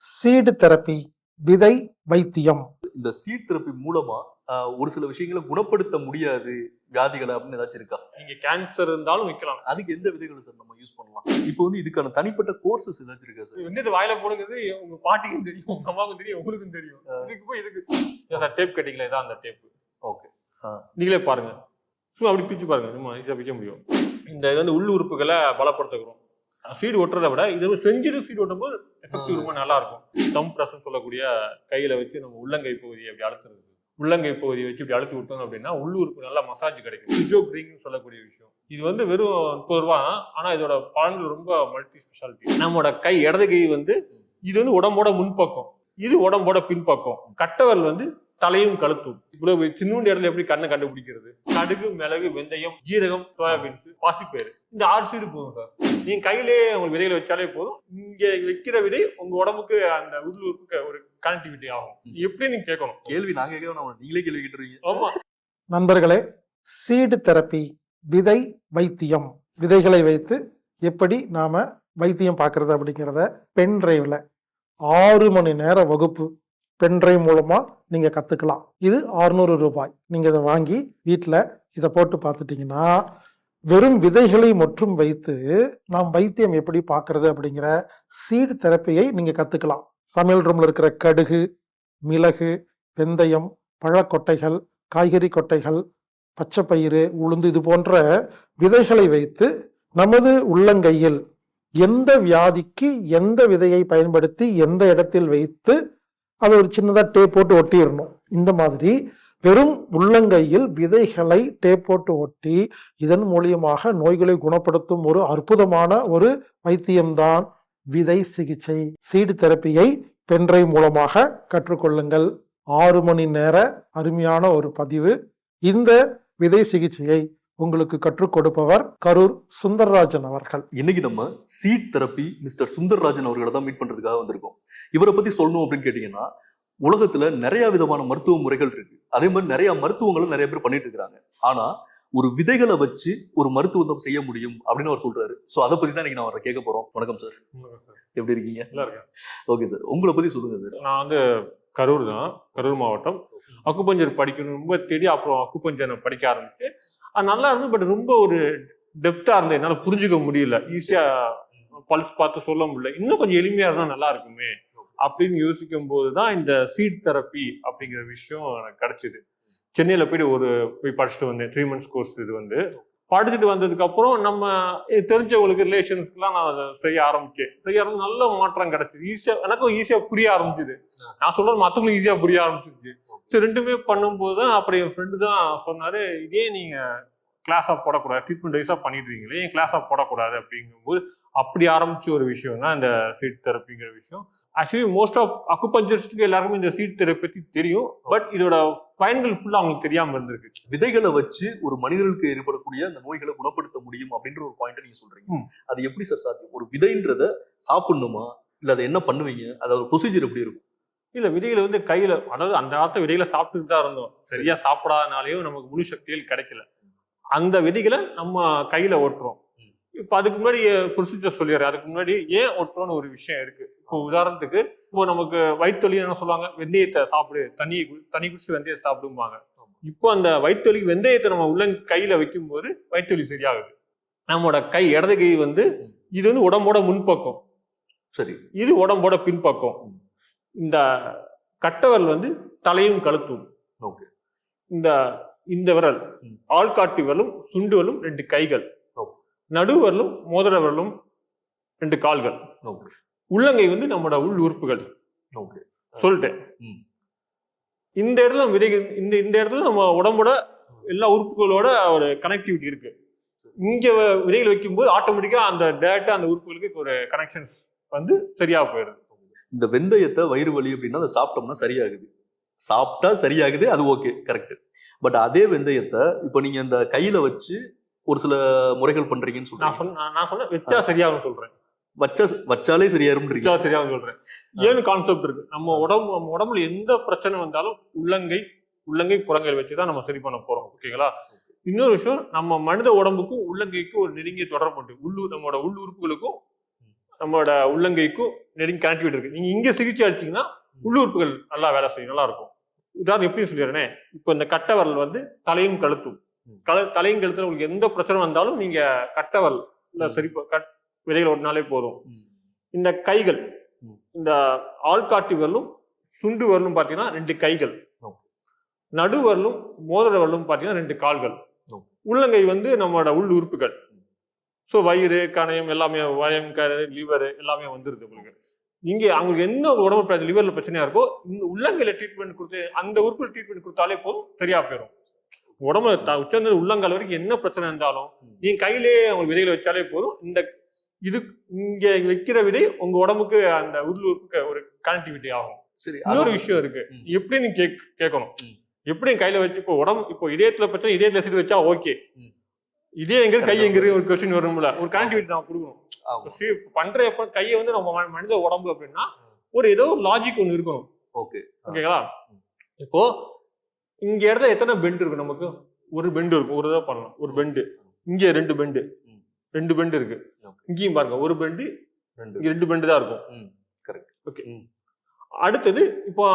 Seed therapy, விதை வைத்தியம். இந்த சீட் தெரப்பி மூலமா ஒரு சில விஷயங்களை குணப்படுத்த முடியாது வியாதிகளை அப்படின்னு ஏதாச்சும் இருக்கா? நீங்க கேன்சர் இருந்தாலும் வைக்கலாம். அதுக்கு எந்த விதைகளை சார் நம்ம யூஸ் பண்ணலாம்? இப்போ வந்து இதுக்கான தனிப்பட்ட கோர்சஸ் ஏதாச்சும் இருக்கா சார்? வெந்நீர் வாயில போடுறது உங்க பாட்டிக்கும் தெரியும், உங்க அம்மாவுக்கும் தெரியும், உங்களுக்கும் தெரியும். இதுக்கு போய் இதுக்கு சார் டேப் கட்டிங்களா? இதான் அந்த டேப். ஓகே, நீங்களே பாருங்க, சும்மா அப்படி பிச்சு பாருங்க, சும்மா ஈஸியா பிக்க முடியும். இந்த இது வந்து உள் உறுப்புகளை பலப்படுத்துகிறோம். சீடு ஒட்டுறதை விட இது செஞ்சுட்டு சீடு ஒட்டும் போது எஃபெக்டிவ் ரொம்ப நல்லா இருக்கும். தம் பிரஸ் சொல்லக்கூடிய கையில வச்சு நம்ம உள்ளங்கை பகுதியை அப்படி அழுத்துறது, உள்ளங்கை பகுதியை வச்சு இப்படி அழுத்தி விட்டோம் அப்படின்னா உள்ளூருக்கு நல்லா மசாஜ் கிடைக்கும். பிசியோகிரிங்னு சொல்லக்கூடிய விஷயம். இது வந்து வெறும் 30 ரூபா. ஆனா இதோட பலன்கள் ரொம்ப மல்டி ஸ்பெஷாலிட்டி. நம்மளோட கை இடது கை வந்து இது வந்து உடம்போட முன்பக்கம், இது உடம்போட பின்பக்கம். கட்டவல் வந்து தலையும் கழுத்தும். இவ்வளவு சின்னூண்டு இடத்துல எப்படி கண்ணை கண்டுபிடிக்கிறது? கடுகு, மிளகு, வெந்தயம், ஜீரகம், சோயாபீன்ஸ், பாசிப்பயிறு, இந்த 6 சீடு போதும் சார். நீங்க கையிலே உங்களுக்கு விதைகளை வச்சாலே போதும். இங்க வைக்கிற விதை உங்க உடம்புக்கு அந்த உள்ளூருக்கு ஒரு கனெக்டிவிட்டி ஆகும். எப்படி நீங்க கேட்கணும்? கேள்வி நாங்க கேட்கணும், நீங்களே கேள்வி கேட்டுருவீங்க. ஆமா நண்பர்களே, சீடு தெரப்பி, விதை வைத்தியம், விதைகளை வைத்து எப்படி நாம வைத்தியம் பார்க்கறது அப்படிங்கிறத பென் டிரைவ்ல 6 மணி நேர வகுப்பு பென் டிரைவ் மூலமா நீங்க கத்துக்கலாம். இது 600 ரூபாய். நீங்க இதை வாங்கி வீட்டுல இதை போட்டு பார்த்துட்டீங்கன்னா வெறும் விதைகளை மட்டும் வைத்து நாம் வைத்தியம் எப்படி பார்க்கறது அப்படிங்கிற சீடு தெரப்பியை நீங்க கத்துக்கலாம். சமையல் ரூம்ல இருக்கிற கடுகு, மிளகு, வெந்தயம், பழக்கொட்டைகள், காய்கறி கொட்டைகள், பச்சைப்பயிறு, உளுந்து, இது போன்ற விதைகளை வைத்து நமது உள்ளங்கையில் எந்த வியாதிக்கு எந்த விதையை பயன்படுத்தி எந்த இடத்தில் வைத்து அதை ஒரு சின்னதா டேப் போட்டு ஒட்டிடணும். இந்த மாதிரி வெறும் உள்ளங்கையில் விதைகளை டேப் போட்டு ஒட்டி இதன் மூலியமாக நோய்களை குணப்படுத்தும் ஒரு அற்புதமான ஒரு வைத்தியம்தான் விதை சிகிச்சை. சீடு தெரப்பியை பென்ட்ரைவ் மூலமாக கற்றுக்கொள்ளுங்கள். 6 மணி நேர அருமையான ஒரு பதிவு. இந்த விதை சிகிச்சையை உங்களுக்கு கற்றுக் கொடுப்பவர் கரூர் சுந்தரராஜன் அவர்கள். இன்னைக்கு நம்ம சீட் தெரப்பி மிஸ்டர் சுந்தரராஜன் அவர்களை தான் மீட் பண்றதுக்காக வந்திருக்கோம். இவரை பத்தி சொல்லணும் அப்படின்னு கேட்டீங்கன்னா, உலகத்துல நிறைய விதமான மருத்துவ முறைகள் இருக்கு. அதே மாதிரி நிறைய மருத்துவங்களும் நிறைய பேர் பண்ணிட்டு இருக்காங்க. ஆனா ஒரு விதைகளை வச்சு ஒரு மருத்துவம் செய்ய முடியும் அப்படின்னு அவர் சொல்றாரு. சோ அதை பத்தி தான் இன்னைக்கு நான் அவரை கேட்க போறோம். வணக்கம் சார், எப்படி இருக்கீங்க? நல்லா இருக்கேன். ஓகே சார், உங்களை பத்தி சொல்லுங்க சார். நான் வந்து கரூர் தான், கரூர் மாவட்டம். அக்குபஞ்சர் படிக்கணும் ரொம்ப தேடி அப்புறம் அக்குபஞ்சர் படிக்க ஆரம்பிச்சு. அது நல்லா இருந்து, பட் ரொம்ப ஒரு டெப்தா இருந்து என்னால புரிஞ்சுக்க முடியல. ஈஸியா பல்ஸ் பார்த்து சொல்ல முடியல. இன்னும் கொஞ்சம் எளிமையா இருந்தா நல்லா இருக்குமே அப்படின்னு யோசிக்கும் போதுதான் இந்த சீட் தெரப்பி அப்படிங்கிற விஷயம் எனக்கு கிடைச்சிது. சென்னையில போய் படிச்சுட்டு வந்தேன். 3 months கோர்ஸ். இது வந்து படிச்சுட்டு வந்ததுக்கு அப்புறம் நம்ம தெரிஞ்சவங்களுக்கு ரிலேஷன்ஸ்க்குலாம் நான் அதை செய்ய ஆரம்பிச்சு நல்ல மாற்றம் கிடைச்சிது. எனக்கும் ஈஸியா புரிய ஆரம்பிச்சுது. நான் சொல்றது மற்றவங்களுக்கு ஈஸியா புரிய ஆரம்பிச்சிருச்சு. சரி, ரெண்டுமே பண்ணும்போது தான் அப்புறம் என் ஃப்ரெண்டு தான் சொன்னாரு, இதே நீங்க கிளாஸா போடக்கூடாது, ட்ரீட்மெண்ட் வைஸா பண்ணிட்டு இருக்கீங்களே, ஏன் கிளாஸா போடக்கூடாது அப்படிங்கும்போது அப்படி ஆரம்பிச்ச ஒரு விஷயம் தான் இந்த சீட் தெரப்பிங்கிற விஷயம். ஆக்சுவலி மோஸ்ட் ஆஃப் அக்குபஞ்சரிஸ்டுக்கு எல்லாருமே இந்த சீட் தெரப்பி பத்தி தெரியும், பட் இதோட பயன்கள் ஃபுல்லா அவங்களுக்கு தெரியாம இருந்திருக்கு. விதைகளை வச்சு ஒரு மனிதர்களுக்கு ஏற்படக்கூடிய அந்த நோய்களை குணப்படுத்த முடியும் அப்படின்ற ஒரு பாயிண்ட் நீங்க சொல்றீங்க. அது எப்படி சார் சாத்தியம்? ஒரு விதைன்றத சாப்பிடணுமா, இல்ல அதை என்ன பண்ணுவீங்க? அதாவது ப்ரொசீஜர் எப்படி இருக்கும்? இல்ல, விதைகளை வந்து கையில, அதாவது அந்த காலத்துல விதைகளை சாப்பிட்டுட்டு தான் இருந்தோம். சரியா சாப்பிடாதனாலையும் நமக்கு முழு சக்திகள் கிடைக்கல. அந்த விதைகளை நம்ம கையில ஓட்டுறோம். இப்ப அதுக்கு முன்னாடி ப்ரொசீஜர் சொல்லிடுறேன். அதுக்கு முன்னாடி ஏன் ஒட்டுறோன்னு ஒரு விஷயம் இருக்கு. இப்போ உதாரணத்துக்கு, இப்போ நமக்கு வயிற்றுவலி என்ன சொல்லுவாங்க, வெந்தயத்தை சாப்பிடு, தண்ணி குடிச்சு வெந்தயத்தை சாப்பிடுவாங்க. இப்போ அந்த வயிற்றுவலிக்கு வெந்தயத்தை நம்ம உள்ள கையில வைக்கும் போது வயிற்றுவலி சரியாகுது. நம்மளோட கை இடது கை வந்து இது வந்து உடம்போட முன்பக்கம், சரி, இது உடம்போட பின்பக்கம். இந்த கட்டவல் வந்து தலையும் கழுத்தும். இந்த விரல் ஆள்காட்டி விரலும் சுண்டு விரலும் 2 கைகள், நடுவரலும் மோதிர விரலும் 2 கால்கள், உள்ளங்கை வந்து நம்மளோட உள் உறுப்புகள். சொல்லிட்டேன். இந்த இடத்துல இந்த இடத்துல நம்ம உடம்போட எல்லா உறுப்புகளோட ஒரு கனெக்டிவிட்டி இருக்கு. இங்க விதைகள் வைக்கும்போது ஆட்டோமேட்டிக்கா அந்த டேரக்டா அந்த உறுப்புகளுக்கு ஒரு கனெக்ஷன்ஸ் வந்து சரியா போயிருது. இந்த வெந்தயத்தை வயிறு வலி அப்படின்னா அதை சாப்பிட்டோம்னா சரியாகுது, சாப்பிட்டா சரியாகுது, அது ஓகே, கரெக்ட். பட் அதே வெந்தயத்தை இப்ப நீங்க இந்த கையில வச்சு ஒரு சில முறைகள் பண்றீங்கன்னு சொல்றேன். நான் சொன்ன வச்சா சரியாகும் சொல்றேன். வச்சாலே சரியாகும் சொல்றேன். ஏன்னு கான்செப்ட் இருக்கு. நம்ம உடம்புல எந்த பிரச்சனை வந்தாலும் உள்ளங்கை புறங்கை வச்சுதான் நம்ம சரி பண்ண போறோம். ஓகேங்களா? இன்னொரு விஷயம், நம்ம மனித உடம்புக்கும் உள்ளங்கைக்கும் ஒரு நெருங்கிய தொடர்பு உண்டு. நம்மளோட உள் உறுப்புகளுக்கும் நம்மளோட உள்ளங்கைக்கும் நெருங்கி கனெக்டிவிட்டி இருக்கு. நீங்க இங்க சிகிச்சை அளிச்சீங்கன்னா உள்ளுறுப்புகள் நல்லா வேலை செய்யும், நல்லா இருக்கும். உதாரணம் எப்படி சொல்லிடுறேனே, இப்போ இந்த கட்டை வரல் வந்து தலையும் கழுத்தும், தலையும் கழுத்துல உங்களுக்கு எந்த பிரச்சனை வந்தாலும் நீங்க கட்டை வரல் சரி விதைகள் ஓட்டினாலே போதும். இந்த கைகள், இந்த ஆள்காட்டி வரலும் சுண்டு வரலும் பாத்தீங்கன்னா 2 கைகள், நடு வரலும் மோதிர வரலும் பாத்தீங்கன்னா 2 கால்கள். உள்ளங்கை வந்து நம்மளோட உள் உறுப்புகள். ஸோ வயிறு, கணையம் எல்லாமே, வயம், லிவர் எல்லாமே வந்துருது உங்களுக்கு. இங்க அவங்களுக்கு என்ன உடம்பு லிவர்ல பிரச்சனையா இருக்கோ இந்த உள்ளங்கையில ட்ரீட்மெண்ட் கொடுத்து அந்த உறுப்புல ட்ரீட்மெண்ட் கொடுத்தாலே போதும், சரியா போயிடும். உடம்பு உச்சந்த உள்ளங்கால் வரைக்கும் என்ன பிரச்சனை இருந்தாலும் நீங்க கையிலேயே அவங்க விதைகளை வச்சாலே போதும். இந்த இது இங்க வைக்கிற விதை உங்க உடம்புக்கு அந்த உறுப்புக்கு ஒரு கனெக்டிவிட்டி ஆகும். சரி, இன்னொரு விஷயம் இருக்கு, எப்படி நீ கேட்கணும், எப்படி கையில வச்சு இப்போ உடம்பு இப்போ இதயத்துல பிரச்சனை இதயத்துல சீட்டு வச்சா ஓகே, இதே எங்க கை எங்க ஒரு கொஸ்டின் வரும்ல, ஒரு கனெக்டிவிட்டி நான் கொடுக்கணும். பண்ற எப்ப கையை வந்து நம்ம மனித உடம்பு அப்படின்னா ஒரு ஏதோ ஒரு லாஜிக் ஒண்ணு இருக்கணும். ஓகேங்களா? இப்போ இங்க இடத்துல எத்தனை பெண்ட் இருக்கு, நமக்கு ஒரு பெண்ட் இருக்கும், ஒரு இதை பண்ணலாம், ஒரு பெண்டு இங்க 2 பெண்டு, 2 பெண்டு இருக்கு. இங்கேயும் பாருங்க ஒரு பெண்டு, 2 பெண்டு தான் இருக்கும். ஓகே, அடுத்தது இப்போ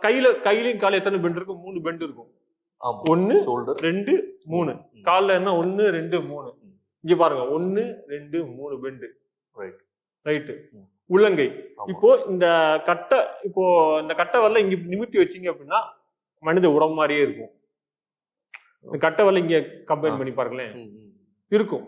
கையிலயும் கால எத்தனை பெண்ட் இருக்கும், 3 பெண்டு இருக்கும். 1 2 3, கால்ல என்ன 1 2 3, இங்க பாருங்க 1 2 3 பெண்டு. ரைட். உள்ளங்கை இப்போ இந்த கட்டை வரல இங்க நிமித்தி வச்சீங்க அப்படின்னா மனித உடம்பு மாதிரியே இருக்கும். இந்த கட்டை வரல இங்க கம்பைன் பண்ணி பாருங்களேன், இருக்கும்.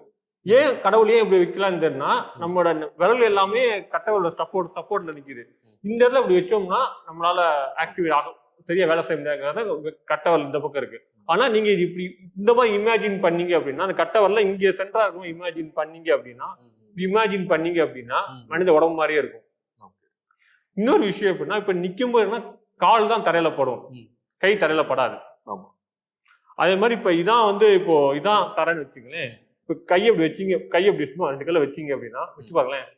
ஏன் கடவுள் ஏன் இப்படி வைக்கலாம்னு தெரியும்னா, நம்மளோட விரல் எல்லாமே கட்டை சப்போர்ட்ல நிக்குது. இந்த இடத்துல இப்படி வச்சோம்னா நம்மளால ஆக்டிவேட் ஆகும், சரியா வேலை செய்ய முடியாத கட்டை வரல் இந்த பக்கம் இருக்கு. ஆனா நீங்க இது இப்படி இந்த மாதிரி இமேஜின் பண்ணீங்க அப்படின்னா, அந்த கட்டை வரல இங்க சென்டரா இருக்கும், இமேஜின் பண்ணீங்க அப்படின்னா மனித உடம்பு மாதிரியே இருக்கும். இன்னொரு விஷயம் எப்படின்னா, இப்ப நிக்கும் போதுன்னா கால் தான் தரையில படும், கை தரையில படாது. அதே மாதிரி இப்ப இதான் வந்து இப்போ இதான் தரேன்னு வச்சுங்களேன். இப்ப கையை அப்படி வச்சீங்க, கையை அப்படி சும்மா 2 கையில வச்சீங்க அப்படின்னா வச்சு பாருங்களேன்,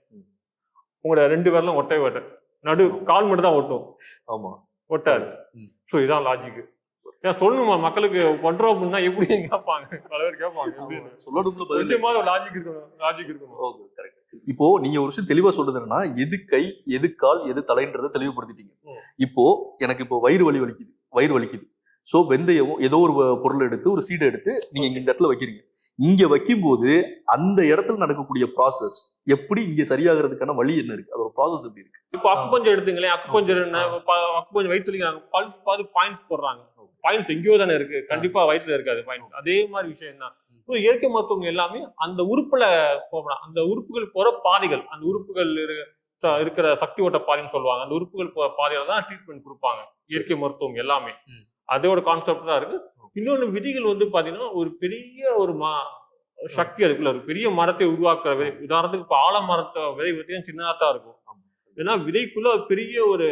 உங்களோட 2 பேர்லாம் ஒட்டவே நடு கால் மட்டும் தான் ஒட்டும், ஒட்டாது. ஸோ இதான் லாஜிக். ஏன் சொல்லணுமா மக்களுக்கு பண்றோம் அப்படின்னா எப்படி கேட்பாங்க, பல பேர் கேட்பாங்க. சொல்லணும் லாஜிக் இருக்கணும். இப்போ நீங்க ஒரு விஷயம் தெளிவா சொல்றது என்னன்னா, எது கை எது கால் எது தலைன்றதை தெளிவுபடுத்திட்டீங்க. இப்போ எனக்கு இப்போ வயிறு வலிக்குது. சோ வெந்தயம் ஏதோ ஒரு பொருள் எடுத்து, ஒரு சீடை எடுத்து நீங்க இந்த இடத்துல வைக்கிறீங்க. இங்க வைக்கும் போது அந்த இடத்துல நடக்கக்கூடிய ப்ராசஸ் எப்படி இங்க சரியாகிறதுக்கான வழி என்ன இருக்கு, அதோட ப்ராசஸ் எப்படி இருக்கு? இப்போ அக்குபஞ்சர் எடுத்துங்களேன், அக்குபஞ்சர் வயிற்று வலிக்கிறாங்க, பல்ஸ் பார்த்து பாயிண்ட்ஸ் போடுறாங்க. பாயிண்ட்ஸ் எங்கேயோ தானே இருக்கு, கண்டிப்பா வயிற்றுல இருக்காது பாயிண்ட். அதே மாதிரி விஷயம் தான் இயற்கை மருத்துவம் எல்லாமே அந்த உறுப்புல போகலாம். அந்த உறுப்புகள் போற பாதைகள், அந்த உறுப்புகள் இருக்கிற சக்தி ஓட்ட பாதைன்னு சொல்லுவாங்க, அந்த உறுப்புகள் பாதையில தான் ட்ரீட்மெண்ட் கொடுப்பாங்க இயற்கை மருத்துவம் எல்லாமே. அதோட கான்செப்ட் தான் இருக்கு. இன்னொன்னு விதிகள் வந்து பாத்தீங்கன்னா ஒரு பெரிய ஒரு சக்தி அதுக்குள்ள இருக்கு. பெரிய மரத்தை உருவாக்குற விதை, உதாரணத்துக்கு இப்ப ஆலமரத்தை விதை பார்த்தீங்கன்னா சின்னதா தான் இருக்கும். ஏன்னா விதைக்குள்ள பெரிய ஒரு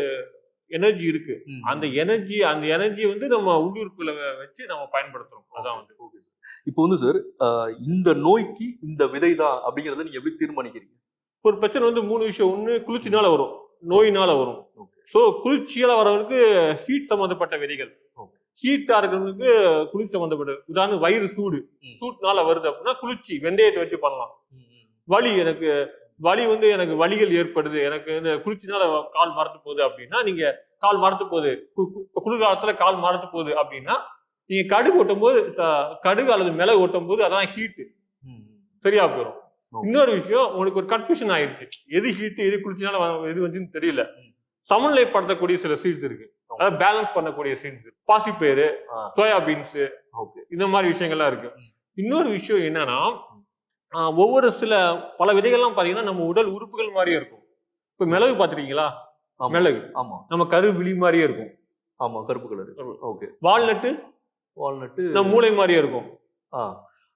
எனர்ஜி இருக்கு. அந்த எனர்ஜி வந்து நம்ம உள்ளுறுப்புல வச்சு நம்ம பயன்படுத்துறோம். அதான் வந்து இப்போ வந்து சார், இந்த நோய்க்கு இந்த விதை தான் அப்படிங்கறத நீங்க எப்படி தீர்மானிக்கிறீங்க? ஒரு பிரச்சனை வந்து 3 விஷயம். ஒண்ணு குளிர்ச்சினால வரும், நோயினால வரும். சோ குளிர்ச்சியால வரவங்களுக்கு ஹீட் சம்பந்தப்பட்ட விதைகள், ஹீட்டா இருக்கிறவங்களுக்கு குளிர்ச்சி சம்பந்தப்பட்ட, உதாரணம் வயிறு சூட்னால வருது அப்படின்னா குளிர்ச்சி வெந்தயத்தை வச்சு பண்ணலாம். எனக்கு வலிகள் ஏற்படுது, எனக்கு இந்த குளிர்ச்சினால கால் மரத்து போகுது அப்படின்னா, நீங்க கால் மரத்து போகுது, குளிர்காலத்துல கால் மரத்து போகுது அப்படின்னா நீங்க கடுகு ஓட்டும் போது, கடுகு அல்லது மிளகு ஓட்டும் போது அதான் ஹீட்டு, சரியா போயிடும். இன்னொரு விஷயம், உங்களுக்கு ஒரு கன்ஃபியூஷன் ஆயிடுச்சு, எது ஹீட்டு எது குளிர்ச்சினால எது வந்துன்னு தெரியல. சமநிலைப்படுத்தக்கூடிய சில சீட்ஸ் இருக்கு, அதாவது பேலன்ஸ் பண்ணக்கூடிய சீட்ஸ், பாசிப்பயிறு, சோயாபீன்ஸ், இந்த மாதிரி விஷயங்கள்லாம் இருக்கு. இன்னொரு விஷயம் என்னன்னா, ஒவ்வொரு பல விதைகள்லாம் பாத்தீங்கன்னா நம்ம உடல் உறுப்புகள் மாதிரியே இருக்கும். இப்ப மிளகு பாத்துருக்கீங்களா? மிளகு நம்ம கருவிழி மாதிரியே இருக்கும். கருப்பு கலர். வால்நட்டு நம்ம மூளை மாதிரியே இருக்கும்.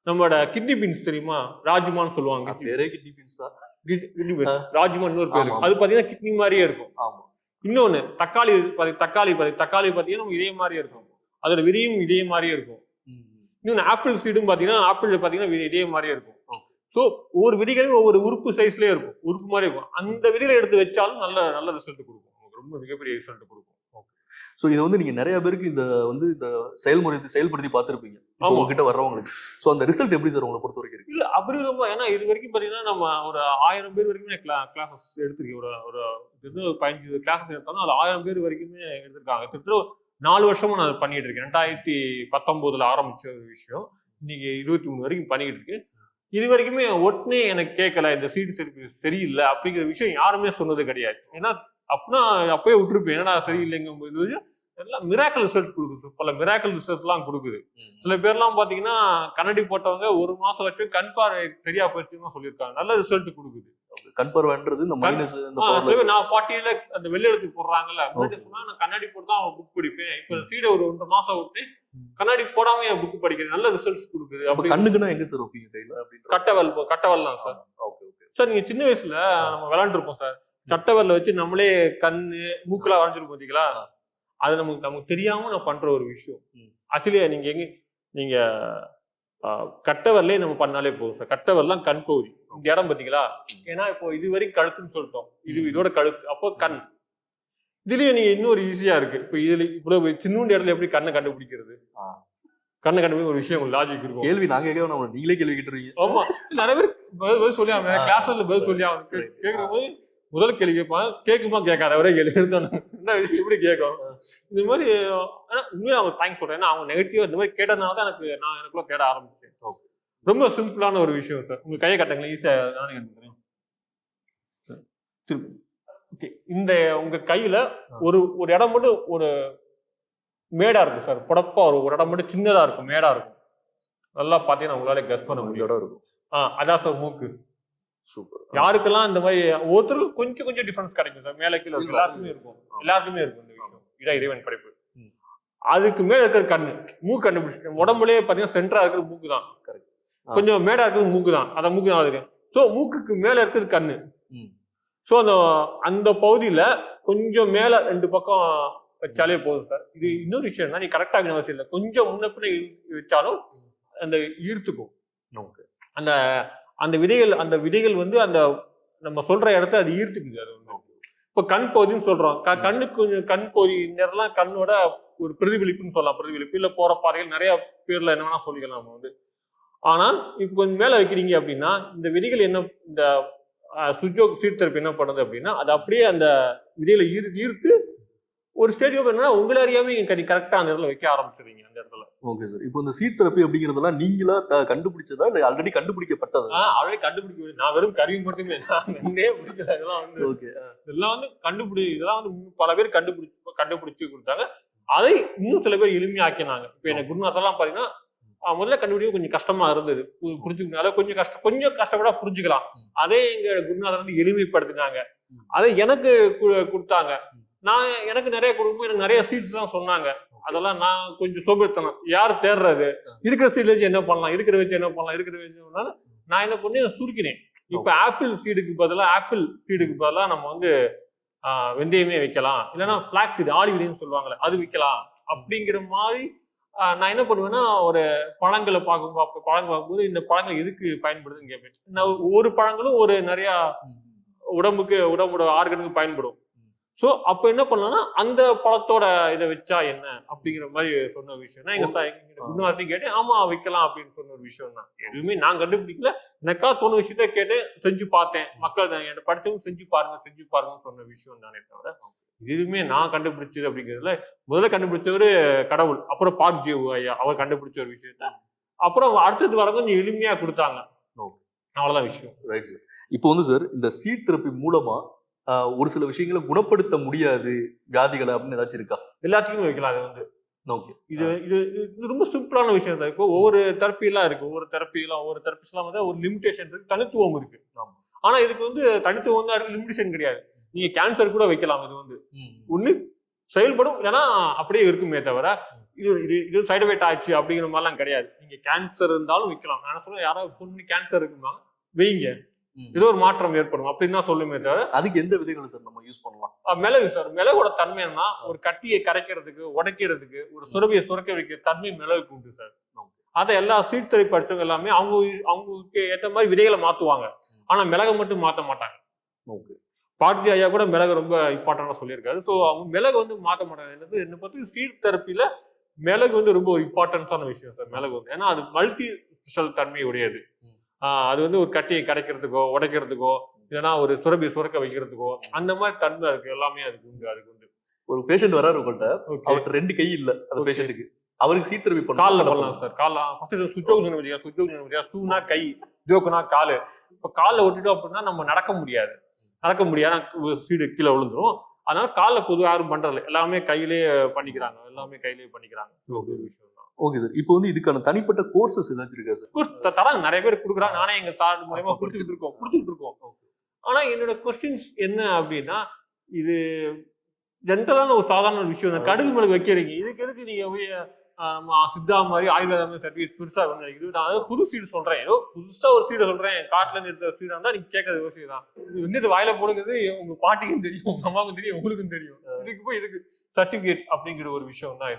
நம்மளோட கிட்னி பீன்ஸ் தெரியுமா, ராஜ்மான்னு சொல்லுவாங்க. கிட்னி பீன்ஸ், ராஜ்மான் இன்னொரு பேரு, அது பாத்தீங்கன்னா கிட்னி மாதிரியே இருக்கும். இன்னொன்னு தக்காளி பாத்தீங்கன்னா இதே மாதிரியே இருக்கும், அதோட விதையும் இதே மாதிரியே இருக்கும். இன்னொன்னு ஆப்பிள் சீடும் பாத்தீங்கன்னா இதே மாதிரியே இருக்கும். சோ ஒவ்வொரு விதிகளும் ஒவ்வொரு உறுப்பு சைஸ்லயே இருக்கும், உறுப்பு மாதிரி இருக்கும். அந்த விதிகளை எடுத்து வச்சாலும் நல்ல ரிசல்ட் கொடுக்கும், ரொம்ப மிகப்பெரிய ரிசல்ட் கொடுக்கும். சோ இதை வந்து நீங்க நிறைய பேருக்கு இந்த செயல்படுத்தி பார்த்திருப்பீங்க உங்ககிட்ட வர்றவங்களுக்கு. சோ அந்த ரிசல்ட் எப்படி சார் உங்களை பொறுத்த வரைக்கும் இருக்கு? இல்ல அபரிதமா, ஏன்னா இது வரைக்கும் பாத்தீங்கன்னா நம்ம ஒரு 1000 பேர் வரைக்குமே கிளாஸஸ் எடுத்திருக்கேன். ஒரு 15 கிளாஸஸ் எடுத்தாலும் அது 1000 பேர் வரைக்குமே எடுத்திருக்காங்க. கிட்டத்தட்ட 4 வருஷமா நான் பண்ணிட்டு இருக்கேன். 2019 ஆரம்பிச்ச ஒரு விஷயம் இன்னைக்கு 23 வரைக்கும் பண்ணிட்டு இருக்கு. இது வரைக்குமே ஒட்டுனே எனக்கு கேட்கல, இந்த சீட் சரியில்லை அப்படிங்கிற விஷயம் யாருமே சொன்னது கிடையாது. ஏன்னா அப்படின்னா அப்பயே விட்டுருப்பேன், ஏன்னா சரியில்லைங்கும்போது எல்லாம் மிராக்கல் ரிசல்ட் கொடுக்குது. பல மிராக்கல் ரிசல்ட் எல்லாம் கொடுக்குது. சில பேர்லாம் பாத்தீங்கன்னா கண்ணாடி போட்டவங்க 1 மாசம் வச்சு கண் பார்வை சரியா போச்சுன்னு சொல்லியிருக்காங்க. நல்ல ரிசல்ட் கொடுக்குது. கண் பார்வைன்றது இந்த மைனஸ் நான் 40ல அந்த வெள்ளெழுத்து போடுறாங்கல்ல, சொன்னா நான் கண்ணாடி போட்டு தான் புக் படிப்பேன். இப்ப சீட ஒரு 1.5 மாசம் விட்டு கண்ணாடி போடாம என் புக் படிக்கிறேன். நல்ல ரிசல்ட்ஸ் கொடுக்குது. அப்படி கண்ணுக்குன்னா எங்க சார் வைப்பீங்க கையில? கட்டவல் தான் சார். சார் நீங்க சின்ன வயசுல நம்ம விளையாண்டுருப்போம் சார். கட்டவல்ல வச்சு நம்மளே கண்ணு மூக்கெல்லாம் வரைஞ்சிருப்போம் பாத்தீங்களா? அது நமக்கு தெரியாம நான் பண்ற ஒரு விஷயம். ஆக்சுவலி நீங்க கட்டவர்லயே நம்ம பண்ணாலே போதும் சார். கட்டவர்லாம் கண் பகுதி இந்த இடம் பாத்தீங்களா? ஏன்னா இப்போ இது வரைக்கும் கழுத்துன்னு சொல்லிட்டோம், இதோட கழுத்து, அப்போ கண். இதுலயே நீங்க இன்னொரு ஈஸியா இருக்கு. இப்போ இதுல இவ்வளவு சின்ன இடத்துல எப்படி கண்ணை கண்டுபிடிக்கிறது? கண்ணை கண்டுபிடிக்க ஒரு விஷயம் லாஜிக் இருக்கும். கேள்வி நாங்க கேட்கணும், நீங்களே கேள்வி கேட்டுருக்கீங்க. ஆமா, நிறைய பேர் பதில் சொல்லி ஆகணும். கிளாஸ்ல பதில் சொல்லி ஆகணும். கேட்கும் போது முதல் கேள்வி கேட்பாங்க, கேட்குமா கேட்காத ஒரே கேள்வி என்ன விஷயம் எப்படி கேட்கும். இந்த மாதிரி உண்மையா அவங்க தேங்க்ஸ் சொல்றேன். ஏன்னா அவங்க நெகட்டிவா இந்த மாதிரி கேட்டதுனால தான் எனக்குள்ள தேட ஆரம்பிச்சேன். ரொம்ப சிம்பிளான ஒரு விஷயம் சார். உங்க கையை கட்டுங்களேன், ஈஸியா நானே கட்டுறேன். ஓகே, இந்த உங்க கையில ஒரு இடம் மட்டும் ஒரு மேடா இருக்கும் சார். புடப்பா ஒரு இடம் மட்டும் சின்னதா இருக்கும், மேடா இருக்கும். நல்லா பாத்தீங்கன்னா உங்களால கெஸ் பண்ண முடியும். அதான் சார் மூக்கு. சூப்பர். யாருக்கெல்லாம் இந்த மாதிரி ஒருத்தருக்கு கொஞ்சம் கொஞ்சம் டிஃபரன்ஸ் கிடைக்கும் சார். மேல கீழே எல்லாருக்குமே இருக்கும் இந்த விஷயம். இதான் இறைவன் படைப்பு. அதுக்கு மேல இருக்கிற கண்ணு, மூக்கு கண்டுபிடிச்சு. உடம்புலயே பாத்தீங்கன்னா சென்டரா இருக்கிறது மூக்கு தான். கொஞ்சம் மேடா இருக்கிறது மூக்கு தான். அதான் மூக்கு தான் இருக்கு. சோ மூக்குக்கு மேல இருக்கிறது கண்ணு. சோ அந்த பகுதியில கொஞ்சம் மேல 2 பக்கம் வச்சாலே போதும் சார். இது இன்னொரு விஷயம் தான், நீ கரெக்டா அவசியம் இல்லை. கொஞ்சம் முன்ன பின்ன வச்சாலும் அந்த ஈர்த்துக்கும். அந்த விதைகள் வந்து அந்த நம்ம சொல்ற இடத்த அது ஈர்த்துக்குது. அது வந்து இப்ப கண் பகுதின்னு சொல்றோம். கண்ணுக்கு கண் பகுதி நேரம்லாம் கண்ணோட ஒரு பிரதிபலிப்புன்னு சொல்லலாம். பிரதிபலிப்பு இல்ல போற பாறைகள் நிறைய பேர்ல என்ன வேணா சொல்லிக்கலாம் நம்ம வந்து. ஆனால் இப்ப கொஞ்சம் மேல வைக்கிறீங்க அப்படின்னா இந்த விதைகள் என்ன, இந்த சீர்திருப்பு என்ன பண்ணுது அப்படின்னா அது அப்படியே அந்த விதைகளை ஈர்த்து ஒரு ஸ்டேஜ் என்னன்னா உங்களை அறியாம கரெக்டா அந்த இடத்துல வைக்க ஆரம்பிச்சிருவீங்க அந்த இடத்துல. Okay sir. இப்போ இந்த சீட் தெரப்பி அப்படிங்கறதெல்லாம் நீங்களா கண்டுபிடிச்சதா இல்ல ஆல்ரெடி கண்டுபிடிக்கப்பட்டதா? ஆல்ரெடி கண்டுபிடிக்க, நான் வெறும் கருவி மட்டுமே பிடிக்கல. இதெல்லாம் வந்து இதெல்லாம் வந்து இதெல்லாம் வந்து பல பேர் கண்டுபிடிச்சு கொடுத்தாங்க. அதை இன்னும் சில பேர் எளிமையாக்கினாங்க. இப்ப எனக்கு குருநாதெல்லாம் பாத்தீங்கன்னா முதல்ல கண்டுபிடிக்க கொஞ்சம் கஷ்டமா இருந்தது புரிஞ்சுக்கனால, கொஞ்சம் கஷ்டப்படா புரிஞ்சுக்கலாம். அதே எங்க குருநாதர் வந்து எளிமைப்படுத்தினாங்க. அதை எனக்கு கொடுத்தாங்க. எனக்கு நிறைய கொடுக்கும், எனக்கு நிறைய சீட்ஸ் எல்லாம் சொன்னாங்க. அதெல்லாம் நான் கொஞ்சம் சோபத்தனம், யார் தேடுறது, இருக்கிற சீட்ல வச்சு என்ன பண்ணலாம், இருக்கிற வச்சு நான் என்ன பண்ணி சுருக்கினேன். இப்ப ஆப்பிள் சீடுக்கு பதிலா நம்ம வந்து வெந்தயமே வைக்கலாம், இல்லைன்னா பிளாக் சீடு, ஆடி விதைன்னு சொல்லுவாங்கல்ல, அது வைக்கலாம் அப்படிங்கிற மாதிரி. நான் என்ன பண்ணுவேன்னா ஒரு பழங்களை பார்க்கும்போது இந்த பழங்கள் எதுக்கு பயன்படுதுன்னு கேட்பேன். நான் ஒரு பழங்களும் ஒரு நிறைய உடம்போட ஆர்கனுக்கு பயன்படும். சோ அப்ப என்ன பண்ணலாம்னா அந்த பழத்தோட இதை வச்சா என்ன அப்படிங்கிற மாதிரி சொன்ன விஷயம் தான் எங்க கேட்டேன். ஆமா வைக்கலாம் அப்படின்னு சொன்ன ஒரு விஷயம் தான். எதுவுமே நான் கண்டுபிடிக்கல, எனக்கா தோணு விஷயத்த கேட்டு செஞ்சு பார்த்தேன். மக்கள் என்ன படிச்சவங்க செஞ்சு பாருங்கன்னு சொன்ன விஷயம் தானே தவிர எதுவுமே நான் கண்டுபிடிச்சது அப்படிங்கிறதுல முதல்ல கண்டுபிடிச்சவரு கடவுள், அப்புறம் பார்க் ஜியோ ஐயா அவர் கண்டுபிடிச்ச ஒரு விஷயத்த அப்புறம் அடுத்தது வர கொஞ்சம் எளிமையா கொடுத்தாங்க. அவ்வளவுதான் விஷயம். இப்போ வந்து சார் இந்த சீட் தெரப்பி மூலமா ஒரு சில விஷயங்களை குணப்படுத்த முடியாது வியாதிகளை அப்படின்னு ஏதாச்சும் இருக்கா? எல்லாத்துக்குமே வைக்கலாம். அது வந்து இது ரொம்ப சிம்பிளான விஷயம் தான். இப்போ ஒவ்வொரு தெரப்பிலாம் இருக்கு, ஒவ்வொரு தெரப்பிஸ்லாம் வந்து ஒரு லிமிடேஷன் இருக்கு, தனித்துவம் இருக்கு. ஆனா இதுக்கு வந்து தனித்துவம் தான், லிமிடேஷன் கிடையாது. நீங்க கேன்சர் கூட வைக்கலாம். இது வந்து ஒண்ணு செயல்படும், இல்லைன்னா அப்படியே இருக்குமே தவிர இது சைடு எஃபெக்ட் ஆச்சு அப்படிங்கிற மாதிரிலாம் கிடையாது. நீங்க கேன்சர் இருந்தாலும் வைக்கலாம். நான் சொல்ல யாராவது பொண்ணு கேன்சர் இருக்குன்னா வைங்க, ஏதோ ஒரு மாற்றம் ஏற்படும் அப்படின்னு தான் சொல்லுமே தவிர. அதுக்கு எந்த விதைகளை சார் நம்ம யூஸ் பண்ணலாம்? மிளகு சார். மிளகோட தன்மை என்ன, ஒரு கட்டியை கரைக்கிறதுக்கு, உடைக்கிறதுக்கு, ஒரு சுரபியை சுரக்க வைக்கிற தன்மை மிளகுக்கு உண்டு சார். அதை எல்லா சீட் தெரப்பி படிச்சவங்க எல்லாமே அவங்களுக்கு ஏற்ற மாதிரி விதைகளை மாத்துவாங்க. ஆனா மிளகை மட்டும் மாத்த மாட்டாங்க. பாரதி ஐயா கூட மிளகு ரொம்ப இம்பார்ட்டண்டா சொல்லியிருக்காரு. ஸோ அவங்க மிளகு வந்து மாற்ற மாட்டாங்க. என்ன பத்தி சீட் தெரப்பில மிளகு வந்து ரொம்ப ஒரு இம்பார்ட்டன்ஸான விஷயம் சார். மிளகு வந்து ஏன்னா அது மல்டி ஸ்பெஷல் தன்மை உடையது. அது வந்து ஒரு கட்டியை கடைக்கிறதுக்கோ உடைக்கிறதுக்கோ இல்லைன்னா ஒரு சுரக்க வைக்கிறதுக்கோ அந்த மாதிரி தன்மை இருக்கு. எல்லாமே அதுக்கு உண்டு. ஒரு பேஷண்ட் வராரு உங்கள்கிட்ட, அவர்கிட்ட 2 கை இல்ல அந்த பேஷண்ட்டுக்கு, அவருக்கு சீட் தெரப்பி காலில் பண்ணலாம் சார். காலில் சுஜோக் சூனா கை, ஜோக்குனா காலு. இப்போ காலில் விட்டுட்டோம் அப்படின்னா நம்ம நடக்க முடியாது சீடு கீழே விழுந்துரும். அதனால காலில் பொதுவாக யாரும் பண்றதில்ல, எல்லாமே கையிலேயே பண்ணிக்கிறாங்க. Okay sir. இப்போ வந்து இதுக்கான தனிப்பட்ட கோர்சஸ் ஏதாச்சும் இருக்கா சார்? தராங்க, நிறைய பேர் கொடுக்குறாங்க. நானே எங்க சார் மூலமா கொடுத்துட்டு இருக்கோம். ஆனா என்னோட கொஸ்டின்ஸ் என்ன அப்படின்னா, இது ஜென்ரலான ஒரு சாதாரண விஷயம் தான். கடுகு மிளகு வைக்கிறீங்க, இதுக்கு எதுக்கு நீங்க சித்தா மாதிரி ஆயுர்வேதம் சர்டிஃபிகேட் பெருசா வேணும்? இது நான் புது சீடு சொல்றேன், ஏதோ புதுசா ஒரு சீடை சொல்றேன், காட்டுல இருந்து எடுத்த சீடா இருந்தா நீங்க கேட்கறது யோசிச்சு தான். இது வந்து இது வாயில போடுறது உங்க பாட்டிக்கும் தெரியும், உங்க அம்மாவுக்கும் தெரியும், உங்களுக்கும் தெரியும். இதுக்கு போய் இதுக்கு சர்டிபிகேட் அப்படிங்கிற ஒரு விஷயம் தான்.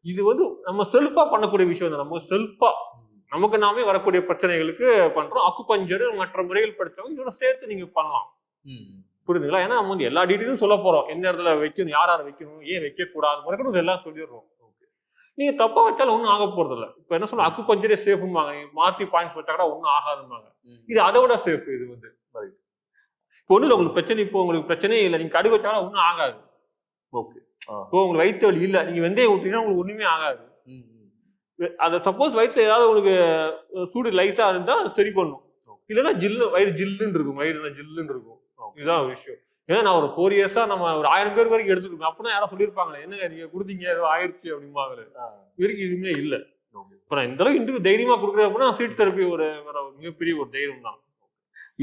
இது வந்து நம்ம செல்ஃபா பண்ணக்கூடிய விஷயம் தான். நம்ம செல்ஃபா நமக்கு நாமே வரக்கூடிய பிரச்சனைகளுக்கு பண்றோம். அக்குபஞ்சர் மற்ற முறைகள் படிச்சவங்க இதோட சேர்த்து நீங்க பண்ணலாம். புரியுதுங்களா? ஏன்னா நம்ம வந்து எல்லா டீட்டெயிலும் சொல்ல போறோம். எந்த இடத்துல வைக்கணும், யார் வைக்கணும், ஏன் வைக்க கூடாது, முறைக்கணும் எல்லாம் சொல்லிடுறோம். நீங்க தப்பா வச்சாலும் ஒன்றும் ஆக போறது இல்லை. இப்ப என்ன சொல்ல, அக்குபஞ்சரே சேஃபும்பாங்க, மாத்தி பாயிண்ட்ஸ் வச்சா கூட ஒன்றும் ஆகாதும்பாங்க. இது அதோட சேஃப். இது வந்து இப்போ ஒண்ணு உங்களுக்கு பிரச்சனை, இப்போ உங்களுக்கு பிரச்சனையே இல்லை, நீங்க கடுகு வச்சாலும் ஒன்றும் ஆகாது. இப்போ உங்களுக்கு வயிற்று வலி இல்லை, நீங்க வெந்தயம் ஊற்றினா உங்களுக்கு ஒண்ணுமே ஆகாது. அதை சப்போஸ் வயிற்றுல ஏதாவது உங்களுக்கு சூடு லைட்டா இருந்தா சரி பண்ணும். இல்லைன்னா வயிறு ஜில்லுன்னு இருக்கும், வயிறு ஜில்லுன்னு இருக்கும். இதுதான் ஒரு விஷயம். ஏன்னா நான் ஒரு 4 இயர்ஸா நம்ம ஒரு 1000 பேர் வரைக்கும் எடுத்துருக்கோம். அப்படின்னா யாரும் சொல்லியிருப்பாங்களே, என்னங்க நீங்க கொடுத்தீங்க ஏதோ ஆயிடுச்சு அப்படிம்பாங்களே. இவருக்கு எதுவுமே இல்லை. இப்ப நான் இந்த அளவுக்கு இன்றைக்கு தைரியமா கொடுக்குறேன் அப்படின்னா சீட் தெரப்பி ஒரு மிகப்பெரிய ஒரு தைரியம் தான்.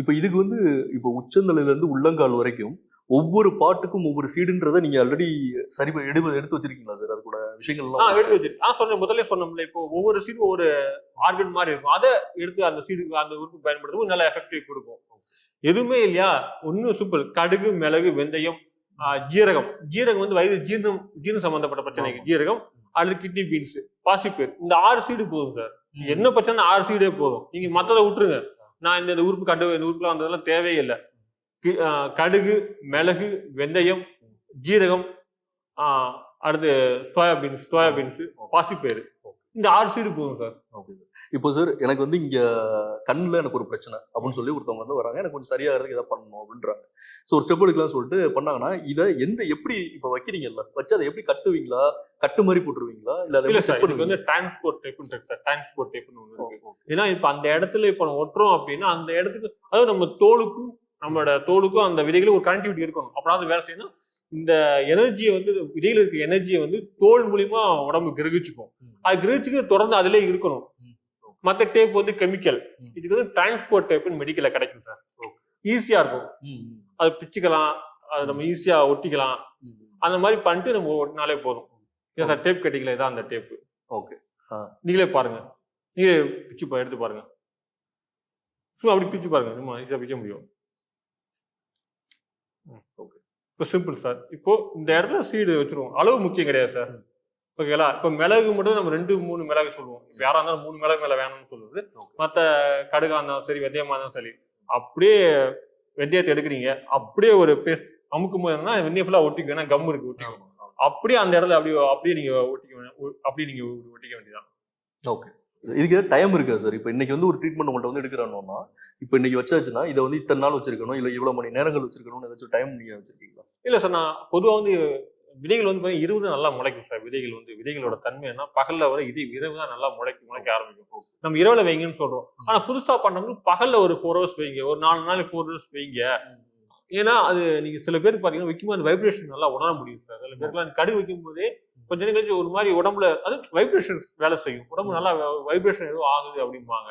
இப்ப இதுக்கு வந்து இப்போ உச்சந்தலையில இருந்து உள்ளங்கால் வரைக்கும் ஒவ்வொரு பாட்டுக்கும் ஒவ்வொரு சீடுன்றதை நீங்க ஆல்ரெடி சரி எடுத்து வச்சிருக்கீங்களா சார்? அது கூட விஷயங்கள்லாம் எடுத்து வச்சிருக்கேன். சொன்ன முதல்ல சொன்னோம்ல, இப்போ ஒவ்வொரு சீடும் ஒரு ஆர்கன் மாதிரி இருக்கும். அதை எடுத்து அந்த சீடுக்கு அந்த உறுப்பு பயன்படுத்தும், நல்ல எஃபெக்டிவ் கொடுக்கும். எதுவுமே இல்லையா, ஒன்னும் சிம்பிள். கடுகு, மிளகு, வெந்தயம், ஜீரகம் வந்து வயிறு ஜீரணம் சம்பந்தப்பட்ட பிரச்சனைக்கு ஜீரகம், அல்லது கிட்னி பீன்ஸ், பாசிப்பேர், இந்த 6 சீடு போதும் சார். என்ன பிரச்சனை 6 சீடே போதும். நீங்க மத்ததை விட்டுருங்க. நான் இந்த உறுப்பு இந்த உறுப்புலாம் வந்ததெல்லாம் தேவையே இல்லை. கடுகு, மிளகு, வெந்தயம், ஜீரகம், அடுத்து சோயாபீன்ஸ், பாசிப்பேர், இந்த 6 சீடு போதும் சார். இப்போ சார் எனக்கு வந்து இங்க கண்ணுல எனக்கு ஒரு பிரச்சனை அப்படின்னு சொல்லி ஒருத்தவங்க வந்து வராங்க, எனக்கு கொஞ்சம் சரியாகிறதுக்கு எதாவது பண்ணணும் அப்படின்றாங்க. ஸோ ஒரு ஸ்டெப் எடுக்கலாம் சொல்லிட்டு பண்ணாங்கன்னா, இதை எப்படி இப்போ வைக்கிறீங்கல்ல, வச்சு அதை எப்படி கட்டுவீங்களா, கட்டு மாதிரி போட்டுருவீங்களா, இல்ல அதை வந்து டிரான்ஸ்போர்ட் டேப்னு ஒன்று இருக்கு. ஏன்னா இப்ப அந்த இடத்துல இப்ப நம்ம ஒட்டுறோம் அப்படின்னா அந்த இடத்துக்கு, அதாவது நம்மளோட தோலுக்கும் அந்த விதைகளும் ஒரு கனெக்டிவிட்டி இருக்கணும். அப்படின்னா வேலை செய்யணும். இந்த எனர்ஜியை வந்து விதையில இருக்க எனர்ஜியை வந்து தோல் மூலியமா உடம்பு கிரகிச்சுக்கும். அது கிரகிச்சுக்கு தொடர்ந்து அதிலே இருக்கணும். மற்ற டேப் வந்து கெமிக்கல். இதுக்கு வந்து டிரான்ஸ்போர்ட் டேப்னு மெடிக்கல்ல கிடைக்கும் சார். ஈஸியா இருக்கும், அது பிச்சுக்கலாம், அது நம்ம ஈஸியா ஒட்டிக்கலாம். அந்த மாதிரி பண்ணிட்டு நம்ம ஒட்டினாலே போதும். சார் டேப் கட்டிக்கல, இதான் அந்த டேப். ஓகே, நீங்களே பாருங்க, நீங்களே பிச்சு எடுத்து பாருங்க. சும்மா அப்படி பிச்சு பாருங்க, நம்ம ஈஸியா பிக்க முடியும். ஓகே, இப்போ சிம்பிள் சார். இப்போ இந்த இடத்துல சீடு வச்சிருவோம். அளவு முக்கியம் கிடையாது சார். ஓகேங்களா? இப்போ மிளகு மட்டும் நம்ம 2-3 மிளகு சொல்லுவோம். இப்போ யாரா இருந்தாலும் 3 மிளகு மேல வேணும்னு சொல்லுது. மற்ற கடுகா இருந்தாலும் சரி, வெந்தயமா இருந்தாலும் சரி, அப்படியே வெந்தயத்தை எடுக்கிறீங்க, அப்படியே ஒரு பேஸ்ட் அமுக்கும் போது என்னன்னா வெந்தயம் ஃபுல்லா ஒட்டிக்கும். ஏன்னா கம் இருக்கு, ஒட்டிக்கும். அப்படியே அந்த இடத்துல அப்படியே நீங்க ஒட்டிக்க வேண்டியதான். ஓகே, இதுக்கு டைம் இருக்கா சார்? இப்போ இன்னைக்கு வந்து ஒரு ட்ரீட்மெண்ட் உங்கள்கிட்ட வந்து எடுக்கிறானோன்னா, இப்போ இன்னைக்கு வச்சாச்சுன்னா இதை வந்து இத்தனை நாள் வச்சிருக்கணும், இல்லை இவ்வளவு மணி நேரங்கள் வச்சிருக்கணும்னு ஏதாச்சும் டைம் நீங்க வச்சிருக்கீங்களா? இல்லை சார், நான் பொதுவாக வந்து விதைகள் வந்து 20 நல்லா முளைக்கும் சார். விதைகளோட தன்மை என்ன, பகல்ல வர இரவு தான் நல்லா முளைக்க ஆரம்பிக்கும். நம்ம இரவுல வைங்கன்னு சொல்றோம். ஆனா புதுசா பண்ணவங்க பகல்ல ஒரு 4 hours வைங்க, ஒரு 4 நாளைக்கு 4 hours வைங்க. ஏன்னா அது நீங்க சில பேர் பாத்தீங்கன்னா வைக்கும்போது அந்த வைப்ரேஷன் நல்லா உணர முடியும் சார். சில பேருக்குலாம் கடுகு வைக்கும் போதே கொஞ்ச நேரம் கழிச்சு ஒரு மாதிரி உடம்புல அது வைப்ரேஷன் வேலை செய்யும். உடம்பு நல்லா வைப்ரேஷன் எதுவும் ஆகுது அப்படிம்பாங்க.